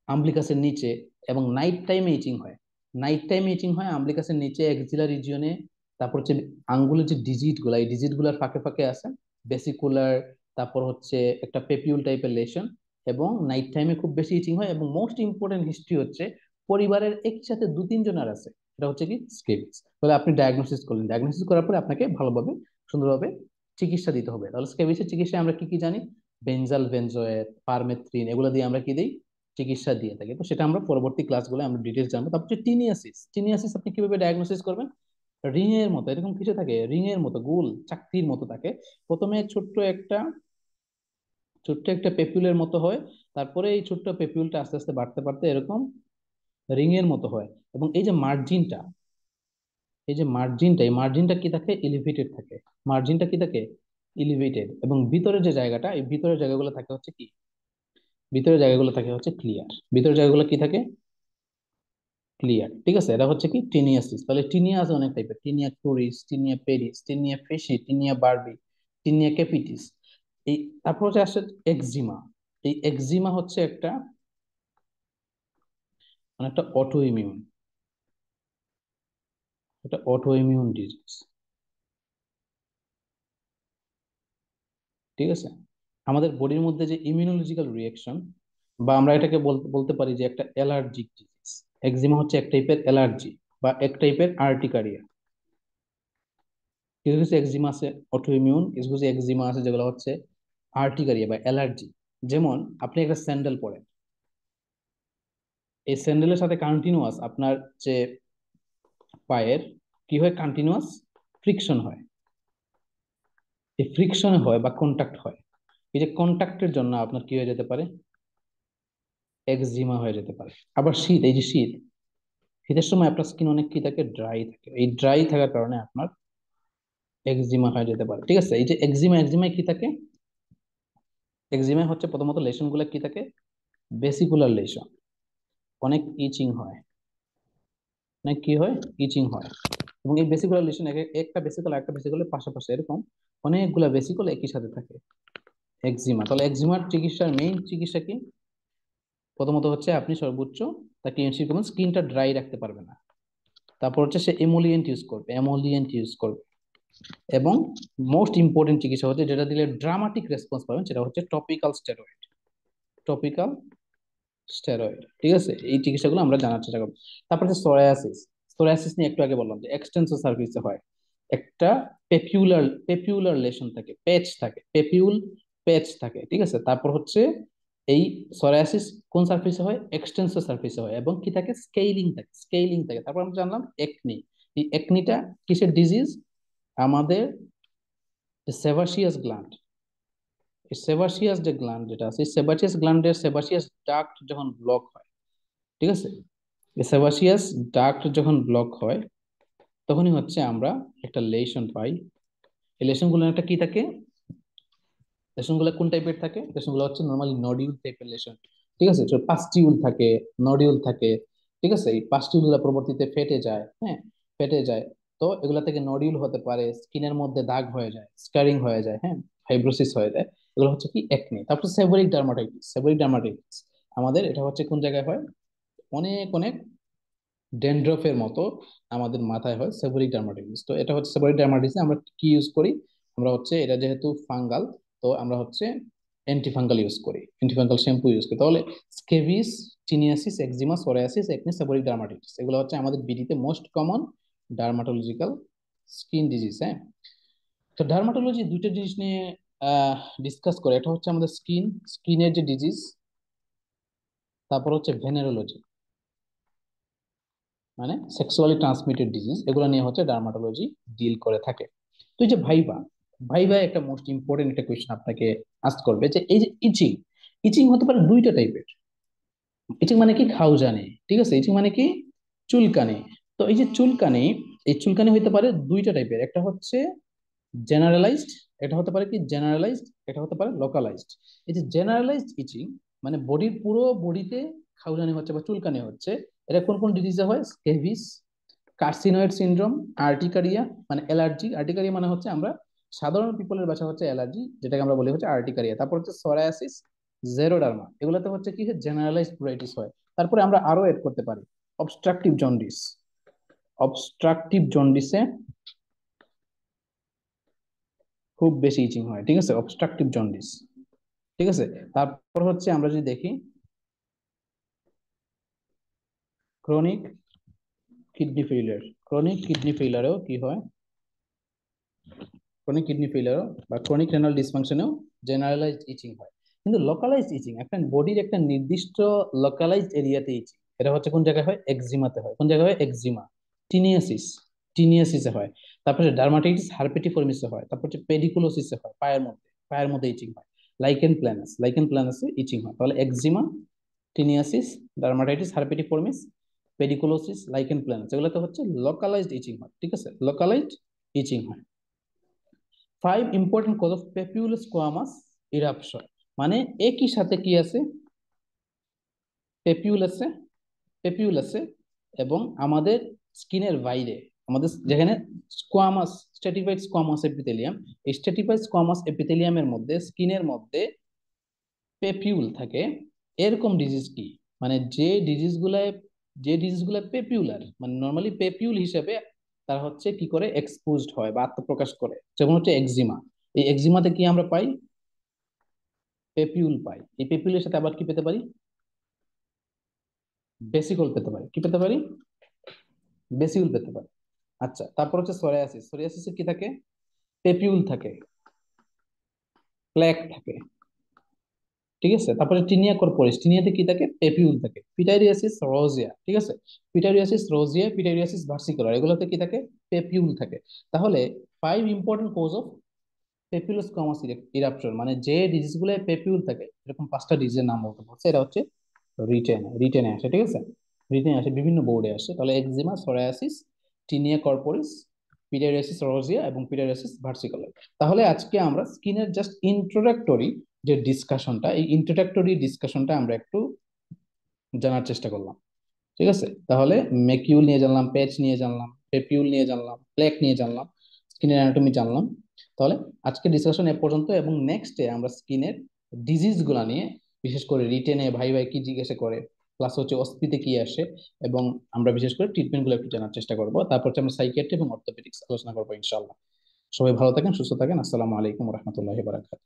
আম্বলিকাসের নিচে, এবং নাইট টাইমে ইচিং হয়, নাইট টাইমে ইচিং হয় আম্বলিকাসের নিচে, এক্সিলা রিজিয়নে। তারপর হচ্ছে আঙ্গুলের যে ডিজিট গুলা, এই ডিজিট গুলার ফাঁকে ফাঁকে আছে ভেসিকুলার, তারপর হচ্ছে একটা পেপিউল টাইপের লেশন, এবং নাইট টাইমে খুব বেশি ইচিং হয়। এবং মোস্ট ইম্পর্টেন্ট হিস্ট্রি হচ্ছে পরিবারের একই সাথে দু তিনজনের আছে, এটা হচ্ছে কি স্কেবিস। তাহলে আপনি ডায়াগনোসিস করলেন, ডায়াগনোসিস করার পরে আপনাকে ভালোভাবে সুন্দরভাবে চিকিৎসা দিতে হবে। তাহলে স্ক্যাবিসের চিকিৎসা আমরা কি কি জানি? বেনজাল বেনজয়েট, পারমেথ্রিন, এগুলো দিয়ে আমরা কি দিই? চিকিৎসা দিয়ে থাকি। তো সেটা আমরা পরবর্তী ক্লাসগুলো আমরা ডিটেলস জানবো। তারপর হচ্ছে টিনিয়াসিস, টিনিয়াসিস আপনি কিভাবে ডায়াগনোসিস করবেন? রিং এর মতো এরকম কিছু থাকে, রিং এর মতো গোল চাকতির মতো থাকে। প্রথমে ছোট্ট একটা পেপিউলের মতো হয়, তারপরে এই ছোট্ট পেপিউলটা আস্তে আস্তে বাড়তে বাড়তে এরকম রিং এর মতো হয়। এবং এই যে মার্জিনটা, এই যে মার্জিনটা, এই মার্জিনটা কি থাকে? এলিভেটেড থাকে। মার্জিনটা কি থাকে? এলিভেটেড। এবং ভিতরের যে জায়গাটা, এই ভিতরের জায়গাগুলো থাকে হচ্ছে কি? ভিতরের জায়গাগুলো থাকে হচ্ছে ক্লিয়ার। ভিতরের জায়গাগুলো কি থাকে? ক্লিয়ার। ঠিক আছে, এটা হচ্ছে কি টিনিয়াসিস। তাহলে টিনিয়া আছে অনেক টাইপের: tinea cruris, tinea pedis, tinea faciei, tinea barbae, tinea capitis. এই তারপর হচ্ছে আসছে এক্সিমা। এই এক্সিমা হচ্ছে একটা, মানে একটা অটো ইমিউন, এটা অটো ইমিউন ডিজিজ। ঠিক আছে, আমাদের বডির মধ্যে যে ইমিউনোলজিক্যাল রিয়াকশন, বা আমরা এটাকে বলতে বলতে পারি যে একটা অ্যালার্জিক ডিজিজ। একজিমা হচ্ছে এক টাইপের অ্যালার্জি বা এক টাইপের আর্টিকারিয়া। কিছু কিছু একজিমা আছে অটো ইমিউন, কিছু কিছু একজিমা আছে যেগুলো হচ্ছে আর্টিকারিয়া বা অ্যালার্জি। যেমন আপনি একটা স্যান্ডেল পরেন, এই স্যান্ডেলের সাথে কন্টিনিউয়াস আপনার যে পায়ের কি হয়, কন্টিনিউয়াস ফ্রিকশন হয়। এই ফ্রিকশনে হয় বা কন্টাক্ট হয়, এই যে কন্টাক্টের জন্য আপনার কি হয়ে যেতে পারে, একজিমা হয়ে যেতে পারে। আবার শীত, এই যে শীত, শীতের সময় আপনার স্কিন অনেক কি থাকে, ড্রাই থাকে। এই ড্রাই থাকার কারণে আপনার একজিমা হয়ে যেতে পারে। ঠিক আছে, এই যে একজিমা, একজিমায় কি থাকে, একজিমায় হচ্ছে প্রথমত লেশন গুলা কি থাকে, বেসিকুলার লেশন, অনেক ইচিং হয়, অনেক কি হয়, ইচিং হয়। এবং এই বেসিকুলার লেশন একটা বেসিকল একটা বেসিকলের পাশাপাশি এরকম অনেকগুলা বেসিকল একই সাথে থাকে, একজিমা। তাহলে একজিমার চিকিৎসার মেইন চিকিৎসা কি, প্রথমত হচ্ছে আপনি সর্বোচ্চ তাকে ইনসিড করবেন, স্কিনটা ড্রাই রাখতে পারবে না। তারপর হচ্ছে সে এমোলিয়েন্ট ইউজ করবে, এমোলিয়েন্ট ইউজ করবে। এবং মোস্ট ইম্পর্টেন্ট চিকিৎসা হচ্ছে যেটা দিলে ড্রামাটিক রেসপন্স পাবেন, সেটা হচ্ছে টপিক্যাল স্টেরয়েড, টপিক্যাল স্টেরয়েড। ঠিক আছে, এই চিকিৎসাগুলো আমরা জানার চেষ্টা করবো। তারপর হচ্ছে সোরায়াসিস, সোরায়াসিস নিয়ে একটু আগে বললাম যে এক্সটেন্সর সার্ভিসে হয়, একটা পেপিউলার পেপিউলার লেশন থাকে, প্যাচ থাকে, পেপিউল প্যাচ থাকে। ঠিক আছে, তারপর হচ্ছে এই সোরায়াসিস কোন সার্ফেসে হয়, এক্সটেন্সর সার্ফেসে হয়, এবং কি থাকে, স্কেলিং থাকে, স্কেলিং থাকে। তারপর আমরা জানলাম একনি, এই একনিটা কিসের ডিজিজ, আমাদের সেবাসিয়াস গ্ল্যান্ড, এই সেবাসিয়াস যে গ্ল্যান্ড যেটা আছে, এই সেবাসিয়াস গ্ল্যান্ডের সেবাসিয়াস ডাক্ট যখন ব্লক হয়, ঠিক আছে, এই সেবাসিয়াস ডাক্ট যখন ব্লক হয়, তখনই হচ্ছে আমরা একটা লেশন পাই। এই লেশন গুলো একটা কি থাকে, লেশন গুলো কোন টাইপের থাকে, লেশন গুলো হচ্ছে নর্মালি নডিউল টাইপের লেশন। ঠিক আছে, তো পাস্টিউল থাকে, নডিউল থাকে। ঠিক আছে, এই পাস্টিউল গুলো পরবর্তীতে ফেটে যায়, হ্যাঁ, ফেটে যায়। তো এগুলা থেকে নডিউল হতে পারে, স্কিনের মধ্যে দাগ হয়ে যায়, স্কারিং হয়ে যায়, হ্যাঁ, ফাইব্রোসিস হয়ে যায়। এগুলো হচ্ছে কি একনি। তারপর সেবরিক ডার্মাটাইটিস, সেবরিক ডার্মাটাইটিস আমাদের এটা হচ্ছে কোন জায়গায় হয়, অনেক অনেক ডেন্ড্রফের মতো আমাদের মাথায় হয় সেবরিক ডার্মাটাইটিস। তো এটা হচ্ছে সেবরিক ডার্মাটাইটিস, আমরা কি ইউজ করি, আমরা হচ্ছে এটা যেহেতু ফাঙ্গাল, তো আমরা হচ্ছে অ্যান্টিফাঙ্গাল ইউজ করি, অ্যান্টিফাঙ্গাল শ্যাম্পু ইউজ করি। তাহলে scabies, tineasis, eczema, psoriasis, acne, seborrheic dermatitis, এগুলো হচ্ছে আমাদের বিডিতে most common dermatological skin disease. হ্যাঁ, তো ডার্মাটোলজি দুইটা জিনিস নিয়ে ডিসকাস করে, এটা হচ্ছে আমাদের স্কিনের যে ডিজিজ, তারপর হচ্ছে ভেনেরোলজি, মানে সেক্সুয়ালি ট্রান্সমিটেড ডিজিজ, এগুলো নিয়ে হচ্ছে ডার্মাটোলজি ডিল করে থাকে। তো এই যে ভাইবা, ভাইবা একটা মোস্ট ইম্পর্টেন্ট একটা কোয়েশ্চেন আপনাকে আস্ক করবে যে এই যে ইচিং, ইচিং হতে পারে দুইটা টাইপের। ইচিং মানে কি, খাউজানি। ঠিক আছে, ইচিং মানে কি, চুলকানি। তো এই যে চুলকানি, এই চুলকানি হতে পারে দুইটা টাইপের, একটা হচ্ছে জেনারেলাইজড, এটা হতে পারে কি জেনারেলাইজড, এটা হতে পারে লোকালাইজড। এই যে জেনারেলাইজড ইচিং মানে বডির পুরো বডিতে খাউজানি হচ্ছে বা চুলকানি হচ্ছে, এটা কোন কোন ডিজিজে হয়, স্কেভিস, কার্সিনয়েড সিনড্রোম, আর্টিকারিয়া মানে অ্যালার্জি, আর্টিকারিয়া মানে হচ্ছে আমরা সাধারণ পিপলের ভাষা হচ্ছে অ্যালার্জি, যেটাকে আমরা বলি হচ্ছে আর্টিকারিয়া। তারপর হচ্ছে সরায়াসিস, জেরোডার্মা, এগুলোতে হচ্ছে কি জেনারেলাইজড প্লুরাইটিস হয়। তারপরে আমরা আরো এড করতে পারি অবস্ট্রাকটিভ জন্ডিস, অবস্ট্রাকটিভ জন্ডিসে খুব বেশি ইচিং হয়। ঠিক আছে, অবস্ট্রাকটিভ জন্ডিস। ঠিক আছে, তারপর হচ্ছে আমরা যদি দেখি chronic kidney failure, chronic kidney ফেইলারেও কি হয়, ক্রনিক কিডনি ফেইলিয়ারও বা ক্রনিক রেনাল ডিসফাংশনেও জেনারেলাইজড ইচিং হয়। কিন্তু লোকালাইজড ইচিং, একটা বডির একটা নির্দিষ্ট লোকালাইজড এরিয়াতে ইচিং, এটা হচ্ছে কোন জায়গায় হয়, একজিমাতে হয়। কোন জায়গায় হয়, একজিমা, টিনিয়াসিস, টিনিয়াসিসে হয়। তারপরে ডার্মাটাইটিস হার্পেটিফর্মিসে হয়। তারপর হচ্ছে পেডিকুলোসিসে হয়, পায়ের মধ্যে, পায়ের মধ্যে ইচিং হয়। লাইকেন প্ল্যানাস, লাইকেন প্ল্যানাসে ইচিং হয়। তাহলে eczema, tineasis, dermatitis herpetiformis, pediculosis, lichen planus, এগুলোতে হচ্ছে লোকালাইজড ইচিং হয়। ঠিক আছে, লোকালাইজড ইচিং হয়। 5 important cause of papulosquamous eruption, মানে একই সাথে কি আছে, পেপিউলাসে, পেপিউলাসে এবং আমাদের স্কিনের বাইরে, আমাদের যেখানে স্কোয়ামাস, স্ট্র্যাটিফাইড স্কোয়ামাস এপিথেলিয়াম, এই স্ট্র্যাটিফাইড স্কোয়ামাস এপিথেলিয়ামের মধ্যে, স্কিনের মধ্যে পেপিউল থাকে। এরকম ডিজিজ কি, মানে যে ডিজিজ গুলা পেপিউলার, মানে নর্মালি পেপিউল হিসেবে তারা হচ্ছে কি করে এক্সপোজড হয় বা আত্মপ্রকাশ করে, যেমন হচ্ছে একজিমা। এই একজিমাতে কি আমরা পাই, পেপিউল পাই। এই পেপিউলের সাথে আবার কি পেতে পারি, বেসিকল পেতে পারি। কি পেতে পারি, বেসিউল পেতে পারি। আচ্ছা, তারপর হচ্ছে সোরিয়াসিস, সোরিয়াসিসে কি থাকে, পেপিউল থাকে, প্লেক থাকে। ঠিক আছে। তারপরে টিনিয়া কর্পোরিস, টিনিয়াতে কি থাকে, পেপিউল থাকে। পিটাইরিয়াসিস রোজিয়া, ঠিক আছে, পিটাইরিয়াসিস রোজিয়া, পিটাইরিয়াসিস ভার্সিকুলার, এগুলোতে কি থাকে, পেপিউল থাকে। তাহলে 5 ইম্পর্টেন্ট কজ অফ পেপিউলোস্কামাস ইরাপশন, মানে যে ডিজিজ গুলো পেপিউল থাকে, এরকম 5টা ডিজিজের নাম বলতে বলছে, এটা হচ্ছে রিটেনে আসে, ঠিক আছে, রিটেনে আসে, বিভিন্ন বোর্ডে আসে। তাহলে eczema, সরায়াসিস, tinea corporis, pityriasis rosea এবং পিটাইরিয়াসিস ভার্সিকুলার। তাহলে আজকে আমরা স্কিনের জাস্ট ইন্ট্রোডাক্টরি যে ডিসকাশনটা, এই ইন্ট্রোডাক্টরি ডিসকাশনটা আমরা একটু জানার চেষ্টা করলাম। ঠিক আছে, তাহলে মেকিউল নিয়ে জানলাম, প্যাচ নিয়ে জানলাম, পেপিউল নিয়ে জানলাম, প্লেক নিয়ে জানলাম, স্কিনের অ্যানাটমি জানলাম। তাহলে আজকে ডিসকাশন এ পর্যন্ত, এবং নেক্সটে আমরা স্কিনের ডিজিজ গুলা নিয়ে, বিশেষ করে রিটেনে ভাই ভাই কি জিজ্ঞাসা করে, প্লাস হচ্ছে অস্পিতে কি আসে, এবং আমরা বিশেষ করে ট্রিটমেন্ট গুলো একটু জানার চেষ্টা করবো। তারপর হচ্ছে আমরা সাইকিয়াট্রি এবং অর্থোপেডিক্স আলোচনা করবো ইনশাল্লাহ। সবাই ভালো থাকেন, সুস্থ থাকেন। আসসালামু আলাইকুম রহমতুল্লাহ বারাকাতুহু।